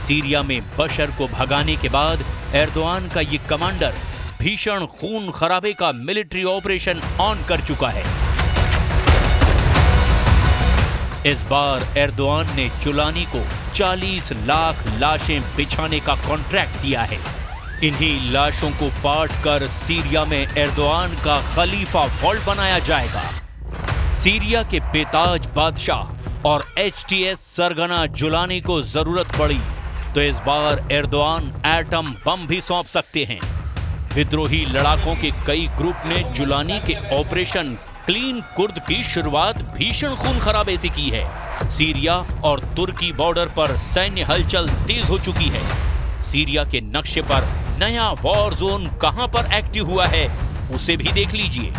सीरिया में बशर को भगाने के बाद एर्दोआन का ये कमांडर भीषण खून खराबे का मिलिट्री ऑपरेशन ऑन कर चुका है। इस बार एर्दोआन ने जुलानी को 40 लाख लाशें बिछाने का कॉन्ट्रैक्ट दिया है। इन्हीं लाशों को पाट कर सीरिया में एर्दोआन का खलीफा वॉल्ट बनाया जाएगा। सीरिया के बेताज बादशाह और HTS सरगना जुलानी को जरूरत पड़ी तो इस बार एर्दोआन एटम बम भी सौंप सकते हैं। विद्रोही लड़ाकों के कई ग्रुप ने जुलानी के ऑपरेशन क्लीन कुर्द की शुरुआत भीषण खून खराबे से की है। सीरिया और तुर्की बॉर्डर पर सैन्य हलचल तेज हो चुकी है। सीरिया के नक्शे पर नया वॉर जोन कहां पर एक्टिव हुआ है उसे भी देख लीजिए।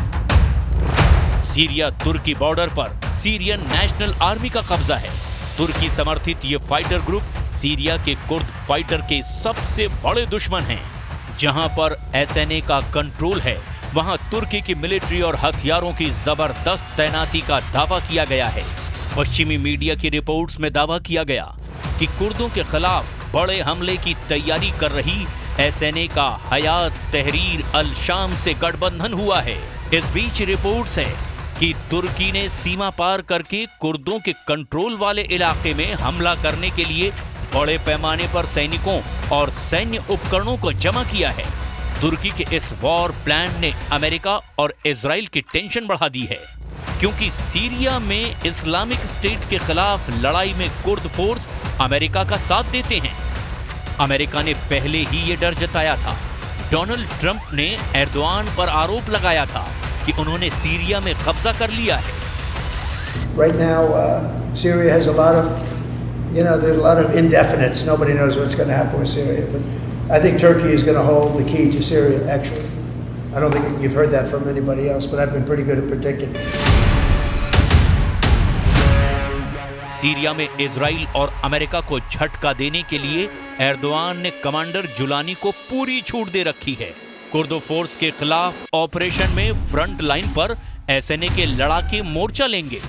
सीरिया तुर्की बॉर्डर पर सीरियन नेशनल आर्मी का कब्जा है। तुर्की समर्थित ये फाइटर ग्रुप सीरिया के कुर्द फाइटर के सबसे बड़े दुश्मन हैं। जहां पर SNA का कंट्रोल है वहां तुर्की की मिलिट्री और हथियारों की जबरदस्त तैनाती का दावा किया गया है। पश्चिमी मीडिया की रिपोर्ट्स में दावा किया गया कि कुर्दों के खिलाफ बड़े हमले की तैयारी कर रही SNA का हयात तहरीर अल शाम से गठबंधन हुआ है। इस बीच रिपोर्ट्स है कि तुर्की ने सीमा पार करके कुर्दों के कंट्रोल वाले इलाके में हमला करने के लिए बड़े पैमाने पर सैनिकों और सैन्य उपकरणों को जमा किया है। तुर्की के इस वॉर प्लान ने अमेरिका और इजराइल की टेंशन बढ़ा दी है, क्योंकि सीरिया में इस्लामिक स्टेट के खिलाफ लड़ाई में कुर्द फोर्स अमेरिका का साथ देते हैं। अमेरिका ने पहले ही ये डर जताया था। डोनाल्ड ट्रंप ने एर्दोआन पर आरोप लगाया था कि उन्होंने सीरिया में कब्जा कर लिया है। Right now, Syria has a lot of, there's a lot of indefinites. Nobody knows what's going to happen with Syria. But I think Turkey is going to hold the key to Syria, actually. I don't think you've heard that from anybody else, but I've been pretty good at predicting. Syria में Israel और America को झटका देने के लिए Erdogan ने commander Jolani को पूरी छूट दे रखी है। कुर्द फोर्स के खिलाफ ऑपरेशन में फ्रंट लाइन पर SNA के लड़ाके मोर्चा लेंगे।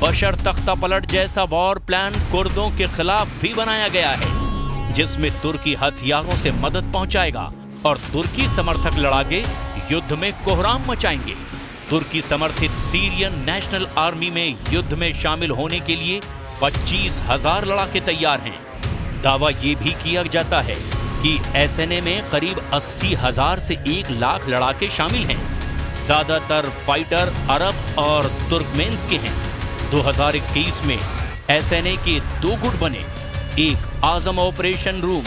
बशर तख्ता पलट जैसा वॉर प्लान कुर्दों के खिलाफ भी बनाया गया है, जिसमें तुर्की हथियारों से मदद पहुंचाएगा और तुर्की समर्थक लड़ाके युद्ध में कोहराम मचाएंगे। तुर्की समर्थित सीरियन नेशनल आर्मी में युद्ध में शामिल होने के लिए 25,000 लड़ाके तैयार हैं। दावा ये भी किया जाता है कि SNA में करीब 80,000 से 1 लाख लड़ाके शामिल हैं। ज्यादातर फाइटर अरब और तुर्कमेन्स के हैं। 2021 में SNA के 2 गुट बने, एक आजम ऑपरेशन रूम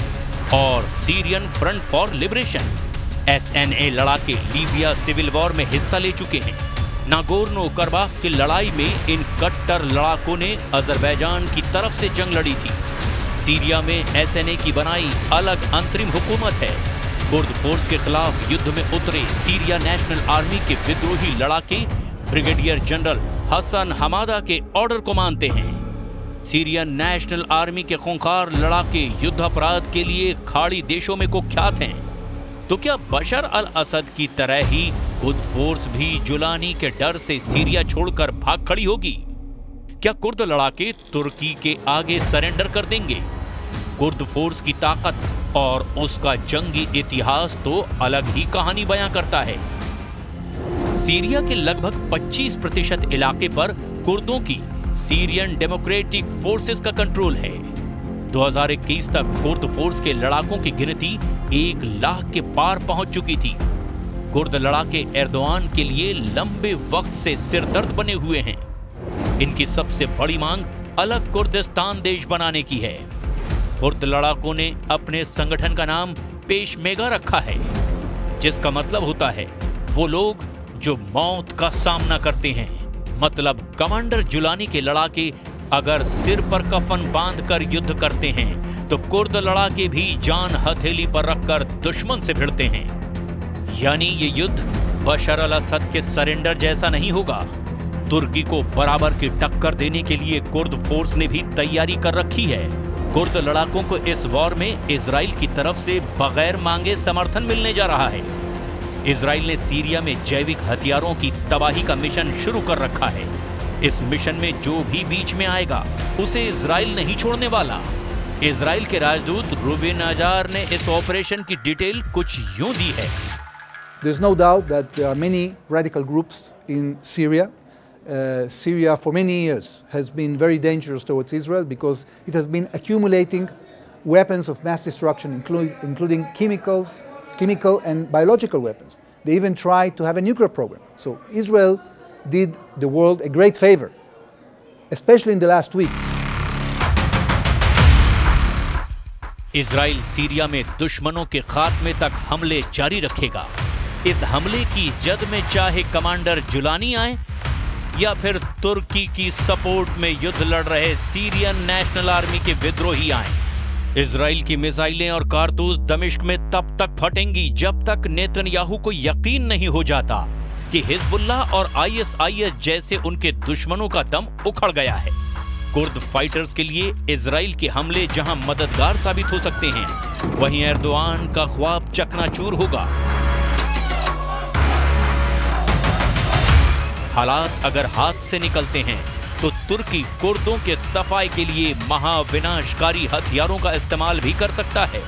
और Syrian front for liberation. SNA लड़ाके लीबिया सिविल वॉर में हिस्सा ले चुके हैं। नागोर्नो करबाख की लड़ाई में इन कट्टर लड़ाकों ने अजरबैजान की तरफ से जंग लड़ी थी। सीरिया में SNA की बनाई अलग अंतरिम हुकूमत है। कुर्द फोर्स के खिलाफ युद्ध में उतरे सीरिया नेशनल आर्मी के विद्रोही लड़ाके ब्रिगेडियर जनरल हसन हमादा के ऑर्डर को मानते हैं। सीरियन नेशनल आर्मी के खूंखार लड़ाके युद्ध अपराध के लिए खाड़ी देशों में कुख्यात हैं। तो क्या बशर अल असद की तरह ही कुर्द फोर्स भी जुलानी के डर से सीरिया छोड़कर भाग खड़ी होगी? क्या कुर्द लड़ाके तुर्की के आगे सरेंडर कर देंगे? कुर्द फोर्स की ताकत और उसका जंगी इतिहास तो अलग ही कहानी बयां करता है। सीरिया के लगभग 25% इलाके पर कुर्दों की सीरियन डेमोक्रेटिक फोर्सेस का कंट्रोल है। 2021 तक कुर्द फोर्स के लड़ाकों की गिनती 1 लाख के पार पहुंच चुकी थी। कुर्द लड़ाके एर्दोआन के लिए लंबे वक्त से सिरदर्द बने हुए हैं। इनकी सबसे बड़ी मांग अलग कुर्दिस्तान देश बनाने की है। कुर्द लड़ाकों ने अपने संगठन का नाम पेशमेगा रखा है, जिसका मतलब होता है वो लोग जो मौत का सामना करते हैं। मतलब कमांडर जुलानी के लड़ाके अगर सिर पर कफन बांधकर युद्ध करते हैं तो कुर्द लड़ाके भी जान हथेली पर रखकर दुश्मन से भिड़ते हैं। यानी ये युद्ध बशर अल असद के सरेंडर जैसा नहीं होगा। तुर्की को बराबर की टक्कर देने के लिए कुर्द फोर्स ने भी तैयारी कर रखी है। कुर्द लड़ाकों को इस वॉर में इजराइल की तरफ से बगैर मांगे समर्थन मिलने जा रहा है। इजराइल ने सीरिया में जैविक हथियारों की तबाही का मिशन शुरू कर रखा है। इस मिशन में जो भी बीच में आएगा उसे इजराइल नहीं छोड़ने वाला। इजराइल के राजदूत रूबेन अजार ने इस ऑपरेशन की डिटेल कुछ यूं दी है। There's no doubt that there are many radical groups in Syria. Syria for many years has been very dangerous towards Israel because it has been accumulating weapons of mass destruction, including chemical and biological weapons. They even tried to have a nuclear program. So Israel did the world a great favor, especially in the last week. Israel Syria में दुश्मनों के खात्मे तक हमले जारी रखेगा। इस हमले की जद में चाहे कमांडर जुलानी आए या फिर तुर्की की सपोर्ट में युद्ध लड़ रहे सीरियन नेशनल आर्मी के विद्रोही आए। इजराइल की मिसाइलें और कारतूस दमिश्क में तब तक फटेंगी जब तक नेतन्याहू को यकीन नहीं हो जाता कि हिजबुल्लाह और आईएसआईएस जैसे उनके दुश्मनों का दम उखड़ गया है। कुर्द फाइटर्स के लिए इजराइल के हमले जहां मददगार साबित हो सकते हैं, वहीं एर्दोआन का ख्वाब चकनाचूर होगा। हालात अगर हाथ से निकलते हैं तो तुर्की कुर्दों के सफाई के लिए महाविनाशकारी हथियारों का इस्तेमाल भी कर सकता है।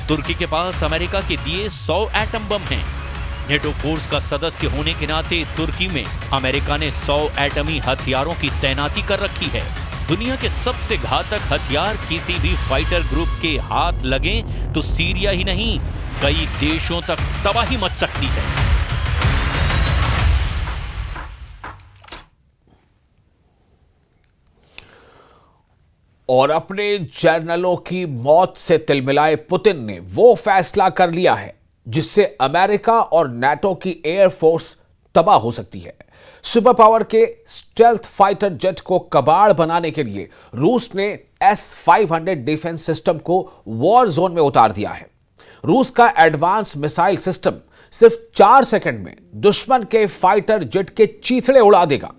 तुर्की के पास अमेरिका के दिए 100 एटम बम हैं। नेटो फोर्स का सदस्य होने के नाते तुर्की में अमेरिका ने 100 एटमी हथियारों की तैनाती कर रखी है। दुनिया के सबसे घातक हथियार किसी भी फाइटर ग्रुप के हाथ लगे तो सीरिया ही नहीं, कई देशों तक तबाही मच सकती है। और अपने जर्नलों की मौत से तिलमिलाए पुतिन ने वो फैसला कर लिया है जिससे अमेरिका और नाटो की एयरफोर्स तबाह हो सकती है। सुपर पावर के स्टेल्थ फाइटर जेट को कबाड़ बनाने के लिए रूस ने S-500 डिफेंस सिस्टम को वॉर जोन में उतार दिया है। रूस का एडवांस मिसाइल सिस्टम सिर्फ 4 सेकंड में दुश्मन के फाइटर जेट के चीथड़े उड़ा देगा।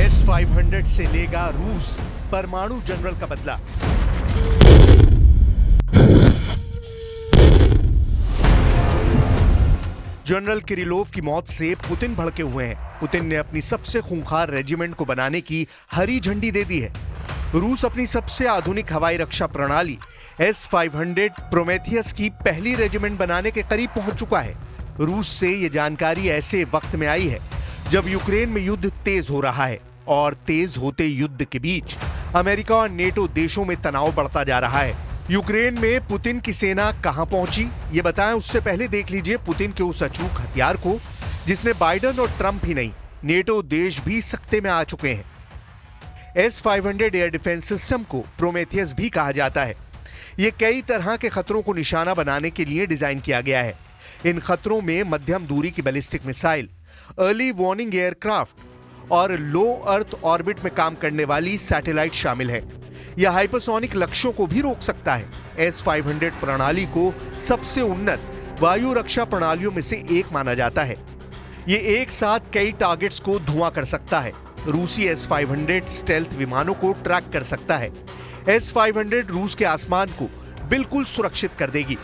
S-500 से लेगा रूस परमाणु जनरल का बदला। जनरल किरिलोव की मौत से पुतिन भड़के हुए हैं। पुतिन ने अपनी सबसे खूंखार रेजिमेंट को बनाने की हरी झंडी दे दी है। रूस अपनी सबसे आधुनिक हवाई रक्षा प्रणाली S-500 प्रोमेथियस की पहली रेजिमेंट बनाने के करीब पहुंच चुका है। रूस से यह जानकारी ऐसे वक्त में आई है जब यूक्रेन में युद्ध तेज हो रहा है और तेज होते युद्ध के बीच अमेरिका और नेटो देशों में तनाव बढ़ता जा रहा है। यूक्रेन में पुतिन की सेना कहां पहुंची ये बताएं, उससे पहले देख लीजिए पुतिन के उस अचूक हथियार को जिसने बाइडेन और ट्रंप ही नहीं, नेटो देश भी सख्ते में आ चुके हैं। S-500 एयर डिफेंस सिस्टम को प्रोमेथियस भी कहा जाता है। यह कई तरह के खतरों को निशाना बनाने के लिए डिजाइन किया गया है। इन खतरों में मध्यम दूरी की ballistic missile, early warning aircraft और लो अर्थ ऑर्बिट में काम करने वाली सैटेलाइट शामिल है। यह हाइपरसोनिक लक्ष्यों को भी रोक सकता है। S-500 प्रणाली को सबसे उन्नत वायु रक्षा प्रणालियों में से एक माना जाता है। ये एक साथ कई टारगेट्स को धुआं कर सकता है। रूसी S-500 स्टेल्थ विमानों को ट्रैक कर सकता है। S-500 रूस के आसमान को बिल्कुल सुरक्षित कर देगी।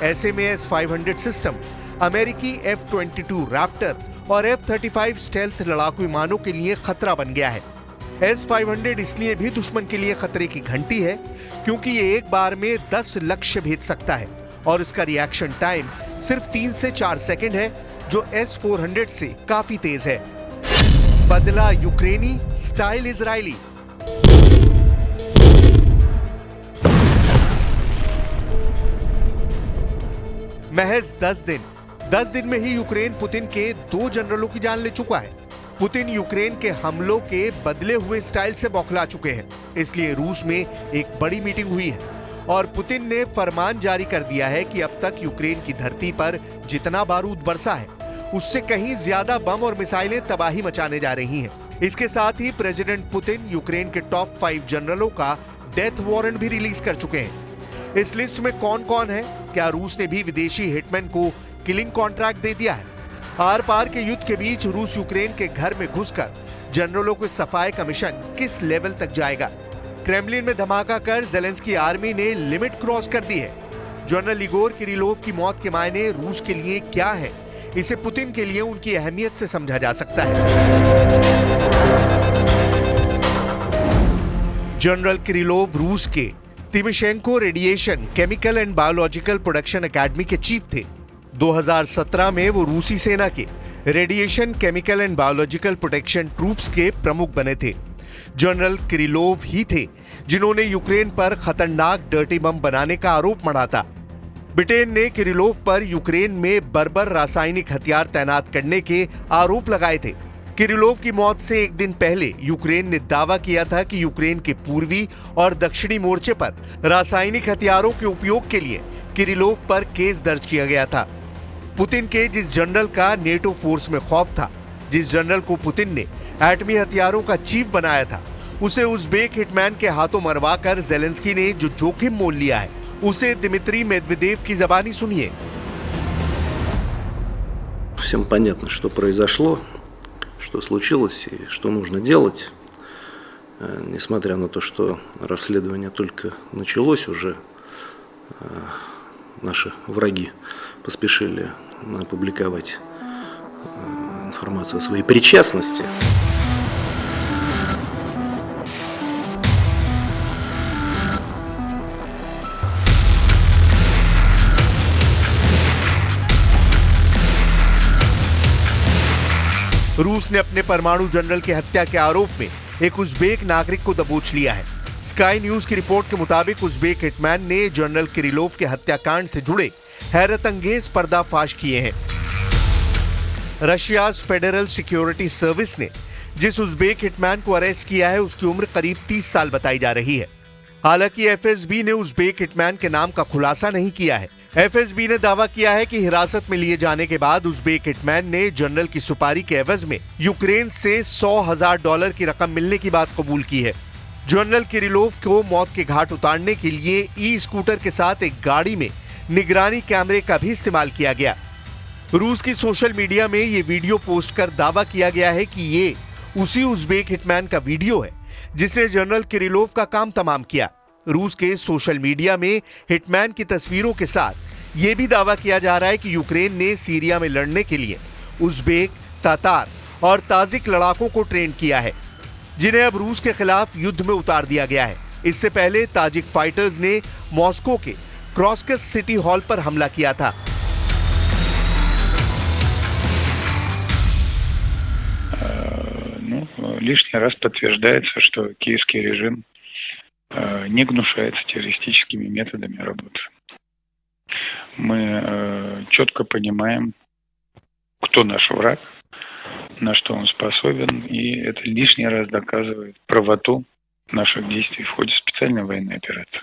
ऐसे में S-500 सिस्टम अमेरिकी F-22 रैप्टर और F-35 स्टेल्थ लड़ाकू विमानों के लिए खतरा बन गया है। S-500 इसलिए भी दुश्मन के लिए खतरे की घंटी है क्योंकि ये एक बार में 10 लक्ष्य भेज सकता है और इसका रिएक्शन टाइम सिर्फ 3 से 4 सेकंड है, जो S-400 से काफी तेज है। बदला यूक्रेनी, स्टाइल इजरायली। महज 10 दिन में ही यूक्रेन पुतिन के 2 जनरलों की जान ले चुका है। पुतिन यूक्रेन के हमलों के बदले हुए स्टाइल से बौखला चुके हैं। इसलिए रूस में एक बड़ी मीटिंग हुई है और पुतिन ने फरमान जारी कर दिया है कि अब तक यूक्रेन की धरती पर जितना बारूद बरसा है उससे कहीं ज्यादा बम और मिसाइलें तबाही मचाने जा रही हैं। इसके साथ ही प्रेसिडेंट पुतिन यूक्रेन के टॉप 5 जनरलों का डेथ वारंट भी रिलीज कर चुके हैं। इस लिस्ट में कौन कौन है? क्या रूस ने भी विदेशी हिटमैन को किलिंग कॉन्ट्रैक्ट दे दिया है? आर पार के युद्ध के बीच रूस यूक्रेन के घर में घुसकर जनरलों के सफाई का मिशन किस लेवल तक जाएगा? क्रेमलिन में धमाका कर ज़ेलेंस्की आर्मी ने लिमिट क्रॉस कर दी है। जनरल इगोर किरिलोव की मौत के मायने रूस के लिए क्या है, इसे पुतिन के लिए उनकी अहमियत से समझा जा सकता है। जनरल किरिलोव रूस के Tymoshenko radiation, chemical and biological production academy के चीफ थे। 2017 में वो रूसी सेना के radiation, chemical and biological protection troops के प्रमुख बने थे। जनरल किरिलोव ही थे जिन्होंने यूक्रेन पर खतरनाक डर्टी बम बनाने का आरोप मढ़ा था। ब्रिटेन ने किरिलोव पर यूक्रेन में बर्बर रासायनिक हथियार तैनात करने के आरोप लगाए थे। किरिलोव की मौत से एक दिन पहले यूक्रेन ने दावा किया था कि यूक्रेन के पूर्वी और दक्षिणी मोर्चे पर रासायनिक हथियारों के उपयोग के लिए किरिलोव पर केस दर्ज किया गया था। पुतिन के जिस जनरल का नेटो फोर्स में खौफ था, जिस जनरल को पुतिन ने एटमी हथियारों का चीफ बनाया था, उसे उज़्बेक हिटमैन के हाथों मरवाकर ज़ेलेंस्की ने जो जोखिम मोल लिया है, उसे दिमित्री मेदवेदेव की ज़बानी सुनिए। Всем понятно, что произошло, что случилось и что нужно делать. Несмотря на то, что расследование только началось, уже наши враги поспешили опубликовать информацию о своей причастности. रूस ने अपने परमाणु जनरल की हत्या के आरोप में एक उज़्बेक नागरिक को दबोच लिया है। स्काई न्यूज की रिपोर्ट के मुताबिक उज़्बेक हिटमैन ने जनरल किरिलोव के हत्याकांड से जुड़े हैरत अंगेज पर्दाफाश किए हैं। रशियाज फेडरल सिक्योरिटी सर्विस ने जिस उज़्बेक हिटमैन को अरेस्ट किया है उसकी उम्र करीब 30 साल बताई जा रही है। हालांकि एफएसबी ने उज़्बेक हिटमैन के नाम का खुलासा नहीं किया है। एफएसबी ने दावा किया है कि हिरासत में लिए जाने के बाद उज़्बेक हिटमैन ने जनरल की सुपारी के एवज में यूक्रेन से $100,000 की रकम मिलने की बात कबूल की है। जनरल किरिलोव को मौत के घाट उतारने के लिए ई स्कूटर के साथ एक गाड़ी में निगरानी कैमरे का भी इस्तेमाल किया गया। रूस की सोशल मीडिया में ये वीडियो पोस्ट कर दावा किया गया है कि ये उसी उज़्बेक हिटमैन का वीडियो है जिसने जनरल किरिलोव का काम तमाम किया। रूस के सोशल मीडिया में हिटमैन की तस्वीरों के साथ ये भी दावा किया जा रहा है कि यूक्रेन ने सीरिया में लड़ने के लिए उज़्बेक, तातार और ताजिक लड़ाकों को ट्रेन किया है, जिन्हें अब रूस के खिलाफ युद्ध में उतार दिया गया है। इससे पहले ताजिक फाइटर्स ने मॉस्को के क्रॉस्कस सिटी हॉल पर हमला किया था। Лишний раз подтверждается, что киевский режим не гнушается террористическими методами работы. Мы четко понимаем, кто наш враг, на что он способен, и это лишний раз доказывает правоту наших действий в ходе специальной военной операции.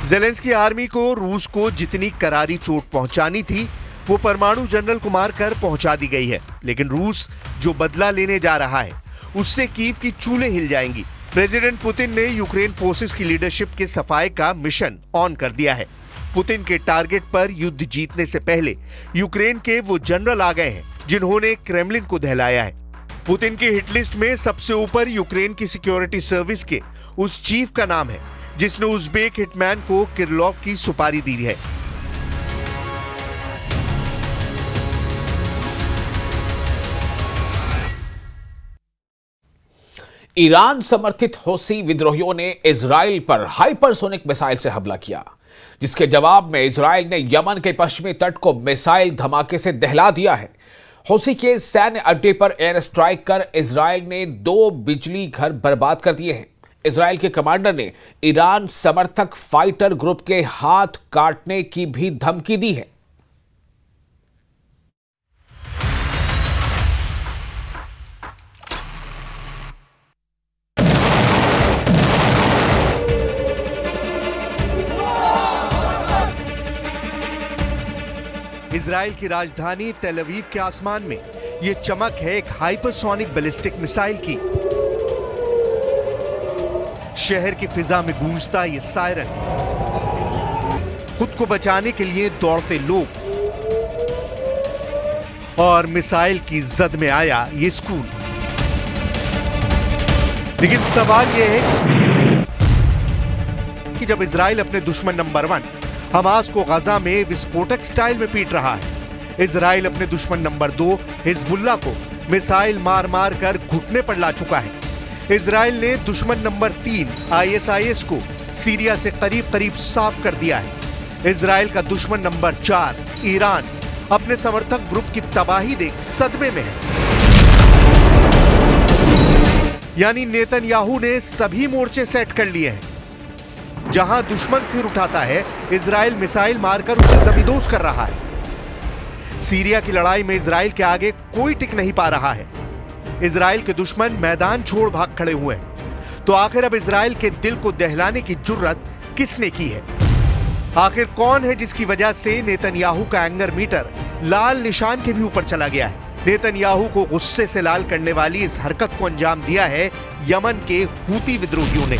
ज़ेलेंस्की आर्मी को रूस को जितनी करारी चोट पहुंचानी थी वो परमाणु जनरल को मारकर पहुंचा दी गई है, लेकिन रूस जो बदला लेने जा रहा है उससे कीव की चूल्हे हिल जाएंगी। प्रेसिडेंट पुतिन ने यूक्रेन फोर्सेस की लीडरशिप के सफाई का मिशन ऑन कर दिया है। पुतिन के टारगेट पर युद्ध जीतने से पहले यूक्रेन के वो जनरल आ गए हैं जिन्होंने क्रेमलिन को दहलाया है। पुतिन की हिट लिस्ट में सबसे ऊपर यूक्रेन की सिक्योरिटी सर्विस के उस चीफ का नाम है जिसने उज़्बेक हिटमैन को किरलॉव की सुपारी दी है। ईरान समर्थित हौसी विद्रोहियों ने इजराइल पर हाइपरसोनिक मिसाइल से हमला किया, जिसके जवाब में इजराइल ने यमन के पश्चिमी तट को मिसाइल धमाके से दहला दिया है। हौसी के सैन्य अड्डे पर एयर स्ट्राइक कर इजराइल ने 2 बिजली घर बर्बाद कर दिए हैं। इजराइल के कमांडर ने ईरान समर्थक फाइटर ग्रुप के हाथ काटने की भी धमकी दी है। इजराइल की राजधानी तेल अवीव के आसमान में यह चमक है एक हाइपरसोनिक बैलिस्टिक मिसाइल की। शहर की फिजा में गूंजता ये सायरन, खुद को बचाने के लिए दौड़ते लोग और मिसाइल की जद में आया ये स्कूल। लेकिन सवाल यह है कि जब इजराइल अपने दुश्मन नंबर 1 हमास को गजा में विस्फोटक स्टाइल में पीट रहा है, इजराइल अपने दुश्मन नंबर 2 हिजबुल्लाह को मिसाइल मार मार कर घुटने पर ला चुका है। इजराइल ने दुश्मन नंबर 3 ISIS को सीरिया से करीब करीब साफ कर दिया है। इजराइल का दुश्मन नंबर 4 ईरान अपने समर्थक ग्रुप की तबाही देख सदमे में है। यानी नेतन्याहू ने सभी मोर्चे सेट कर लिए हैं। जहां दुश्मन सिर उठाता है, इजराइल मिसाइल मारकर उसे जमींदोज कर रहा है। सीरिया की लड़ाई में इजराइल के आगे कोई टिक नहीं पा रहा है। इजराइल के दुश्मन मैदान छोड़ भाग खड़े हुए हैं। तो आखिर अब इजराइल के दिल को दहलाने की जुर्रत किसने की है? आखिर कौन है जिसकी वजह से नेतन्याहू का एंगर मीटर लाल निशान के भी ऊपर चला गया है? नेतन्याहू को गुस्से से लाल करने वाली इस हरकत को अंजाम दिया है यमन के हूती विद्रोहियों ने।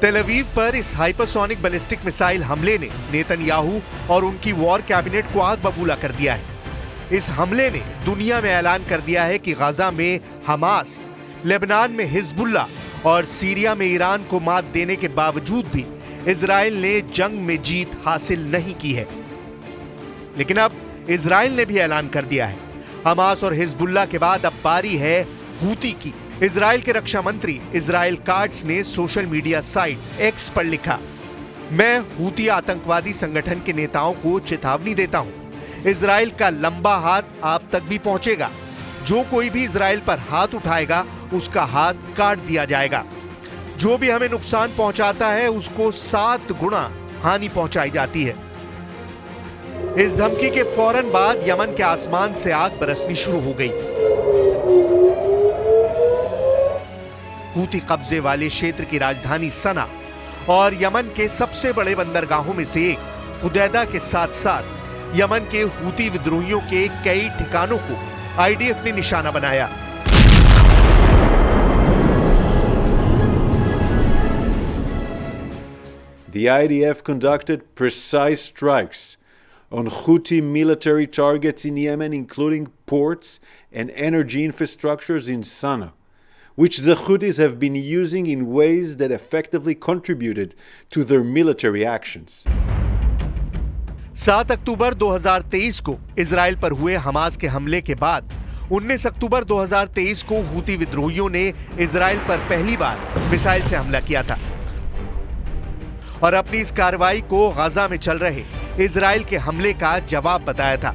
तेल अवीव पर इस हाइपरसोनिक बैलिस्टिक मिसाइल हमले ने नेतन्याहू और उनकी वॉर कैबिनेट को आग बबूला कर दिया है। इस हमले ने दुनिया में ऐलान कर दिया है कि गाजा में हमास, लेबनान में हिजबुल्लाह और सीरिया में ईरान को मात देने के बावजूद भी इजराइल ने जंग में जीत हासिल नहीं की है। लेकिन अब इजराइल ने भी ऐलान कर दिया है, हमास और हिजबुल्लाह के बाद अब बारी है हूती की। इजराइल के रक्षा मंत्री इजराइल काट्स ने सोशल मीडिया साइट एक्स पर लिखा, मैं हूती आतंकवादी संगठन के नेताओं को चेतावनी देता हूं, इजराइल का लंबा हाथ आप तक भी पहुंचेगा। जो कोई भी इजराइल पर हाथ उठाएगा उसका हाथ काट दिया जाएगा। जो भी हमें नुकसान पहुंचाता है उसको 7 गुना हानि पहुंचाई जाती है। इस धमकी के फौरन बाद यमन के आसमान से आग बरसनी शुरू हो गई। हूती कब्जे वाले क्षेत्र की राजधानी सना और यमन के सबसे बड़े बंदरगाहों में से एक हुदैदा के साथ साथ यमन के हूती विद्रोहियों के कई ठिकानों को IDF ने निशाना बनाया। The IDF conducted precise strikes on Houthi military targets in Yemen, including ports and energy infrastructures in Sana'a, which the Houthis have been using in ways that effectively contributed to their military actions. 7 अक्टूबर 2023 को Israel पर हुए Hamas के हमले के बाद 19 अक्टूबर 2023 को Houthi विद्रोहियों ने इजराइल पर पहली बार मिसाइल से हमला किया था और अपनी इस कार्रवाई को गाजा में चल रहे इजराइल के हमले का जवाब बताया था।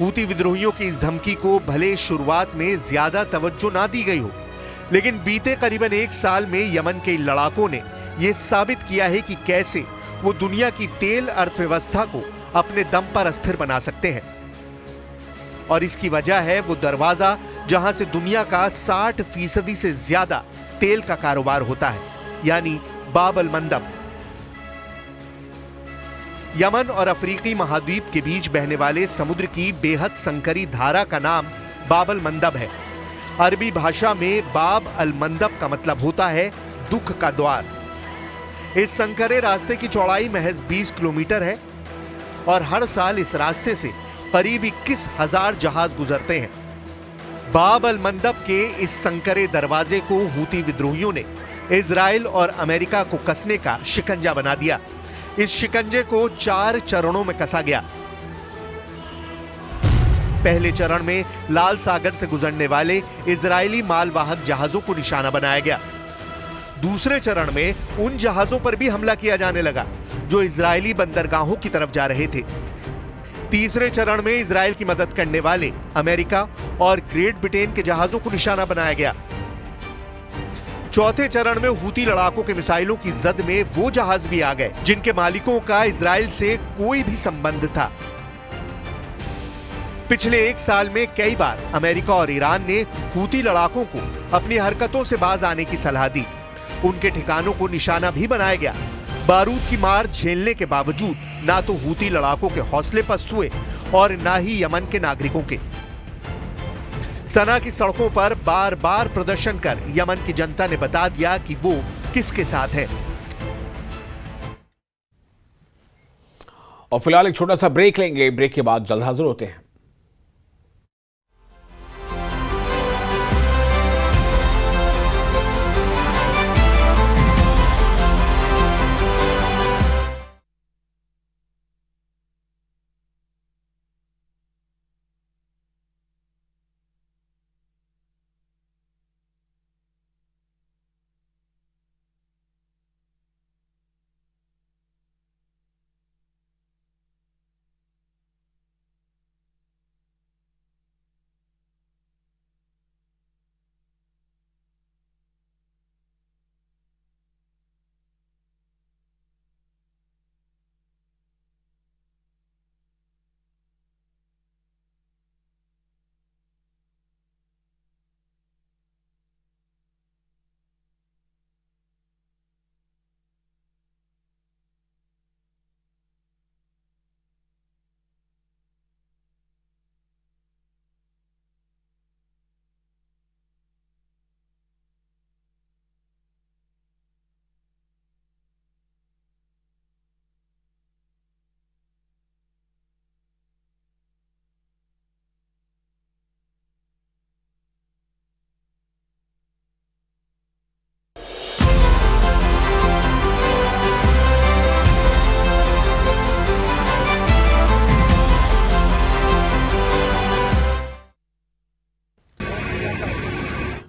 हूती विद्रोहियों की इस धमकी को भले शुरुआत में ज्यादा तवज्जो ना दी गई हो, लेकिन बीते करीबन 1 साल में यमन के लड़ाकों ने यह साबित किया है कि कैसे वो दुनिया की तेल अर्थव्यवस्था को अपने दम पर अस्थिर बना सकते हैं। और इसकी वजह है वो दरवाजा जहां से दुनिया का 60% से ज्यादा तेल का कारोबार होता है, यानी बाब अल मंदब। यमन और अफ्रीकी महाद्वीप के बीच बहने वाले समुद्र की बेहद संकरी धारा का नाम बाब अल मंदब है। अरबी भाषा में बाब अल मंदब का मतलब होता है दुख का द्वार। इस संकरे रास्ते की चौड़ाई महज 20 किलोमीटर है और हर साल इस रास्ते से करीब 21,000 जहाज गुजरते हैं। बाब अल मंदब के इस संकरे दरवाजे को हूती विद्रोहियों ने इजराइल और अमेरिका को कसने का शिकंजा बना दिया। इस शिकंजे को 4 चरणों में कसा गया। पहले चरण में लाल सागर से गुजरने वाले इजरायली मालवाहक जहाजों को निशाना बनाया गया। दूसरे चरण में उन जहाजों पर भी हमला किया जाने लगा जो इजरायली बंदरगाहों की तरफ जा रहे थे। तीसरे चरण में इजराइल की मदद करने वाले अमेरिका और ग्रेट ब्रिटेन के जहाजों को निशाना बनाया गया। चौथे चरण में हूती लड़ाकों के मिसाइलों की जद में वो जहाज भी आ गए जिनके मालिकों का इजराइल से कोई भी संबंध था। पिछले 1 साल में कई बार अमेरिका और ईरान ने हूती लड़ाकों को अपनी हरकतों से बाज आने की सलाह दी। उनके ठिकानों को निशाना भी बनाया गया। बारूद की मार झेलने के बावजूद ना तो हूती लड़ाकों के हौसले पस्त हुए और ना ही यमन के नागरिकों के। सना की सड़कों पर बार बार प्रदर्शन कर यमन की जनता ने बता दिया कि वो किसके साथ है। और फिलहाल एक छोटा सा ब्रेक लेंगे। ब्रेक के बाद जल्द हाजिर होते हैं।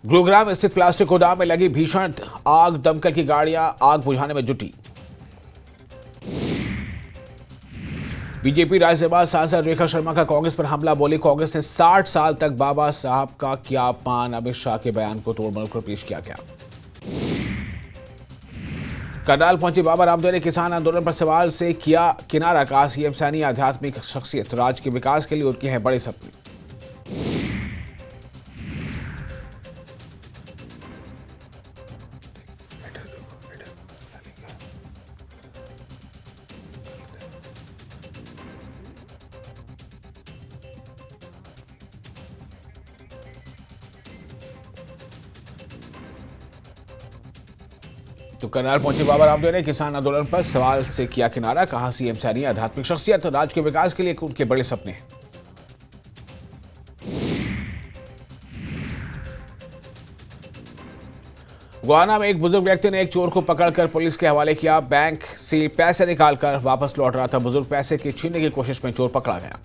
गुरुग्राम स्थित प्लास्टिक गोदाम में लगी भीषण आग, दमकल की गाड़ियां आग बुझाने में जुटी। बीजेपी राज्यसभा सांसद रेखा शर्मा का कांग्रेस पर हमला, बोली कांग्रेस ने 60 साल तक बाबा साहब का किया अपमान। अमित शाह के बयान को तोड़मोड़ कर पेश किया गया। करनाल पहुंची बाबा रामदेव ने किसान आंदोलन पर सवाल से किया किनारा, कहा सीएम सैनी आध्यात्मिक शख्सियत, राज्य के विकास के लिए उनके हैं बड़े सपने। तो करनाल पहुंचे बाबा रामदेव ने किसान आंदोलन पर सवाल से किया किनारा, कहा सीएम सैनी आध्यात्मिक शख्सियत, राज्य के विकास के लिए उनके बड़े सपने हैं। गुआना में एक बुजुर्ग व्यक्ति ने एक चोर को पकड़कर पुलिस के हवाले किया। बैंक से पैसे निकालकर वापस लौट रहा था बुजुर्ग। पैसे की छीनने की कोशिश में चोर पकड़ा गया।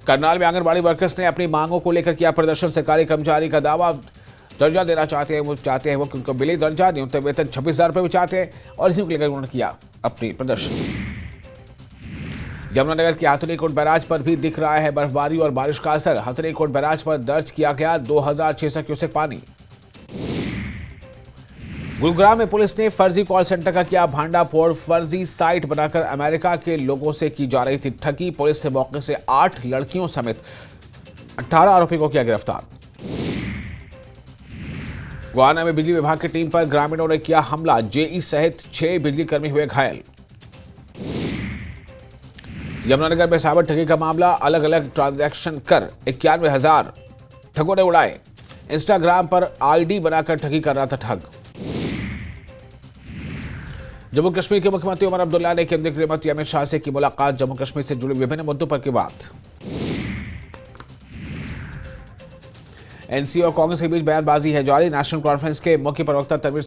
करनाल में आंगनबाड़ी वर्कर्स ने अपनी मांगों को लेकर किया प्रदर्शन। सरकारी कर्मचारी का दावा दर्जा देना चाहते हैं वो कि उनको मिले दर्जा, न्यूनतम वेतन 26,000 रुपये भी चाहते हैं और इसी को लेकर उन्होंने किया अपनी प्रदर्शन। यमुनानगर के हथनीकुंड बैराज पर भी दिख रहा है बर्फबारी और बारिश का असर। हथनीकुंड बैराज पर दर्ज किया गया 2,600 क्यूसेक पानी। गुरुग्राम में पुलिस ने फर्जी कॉल सेंटर का किया भांडाफोड़। फर्जी साइट बनाकर अमेरिका के लोगों से की जा रही थी ठगी। पुलिस ने मौके से 8 लड़कियों समेत 18 आरोपियों को किया गिरफ्तार। गुआना में बिजली विभाग की टीम पर ग्रामीणों ने किया हमला। जेई सहित 6 बिजली कर्मी हुए घायल। यमुनानगर में साइबर ठगी का मामला। अलग अलग ट्रांजैक्शन कर 91,000 ठगों ने उड़ाए। इंस्टाग्राम पर आईडी बनाकर ठगी कर रहा था ठग। जम्मू कश्मीर के मुख्यमंत्री उमर अब्दुल्ला ने केंद्रीय गृह मंत्री अमित शाह से की मुलाकात। जम्मू कश्मीर से जुड़े विभिन्न मुद्दों पर की बात। एनसी और कांग्रेस के बीच बयानबाजी है जारी। नेशनल कॉन्फ्रेंस के मुख्य प्रवक्ता तनवीर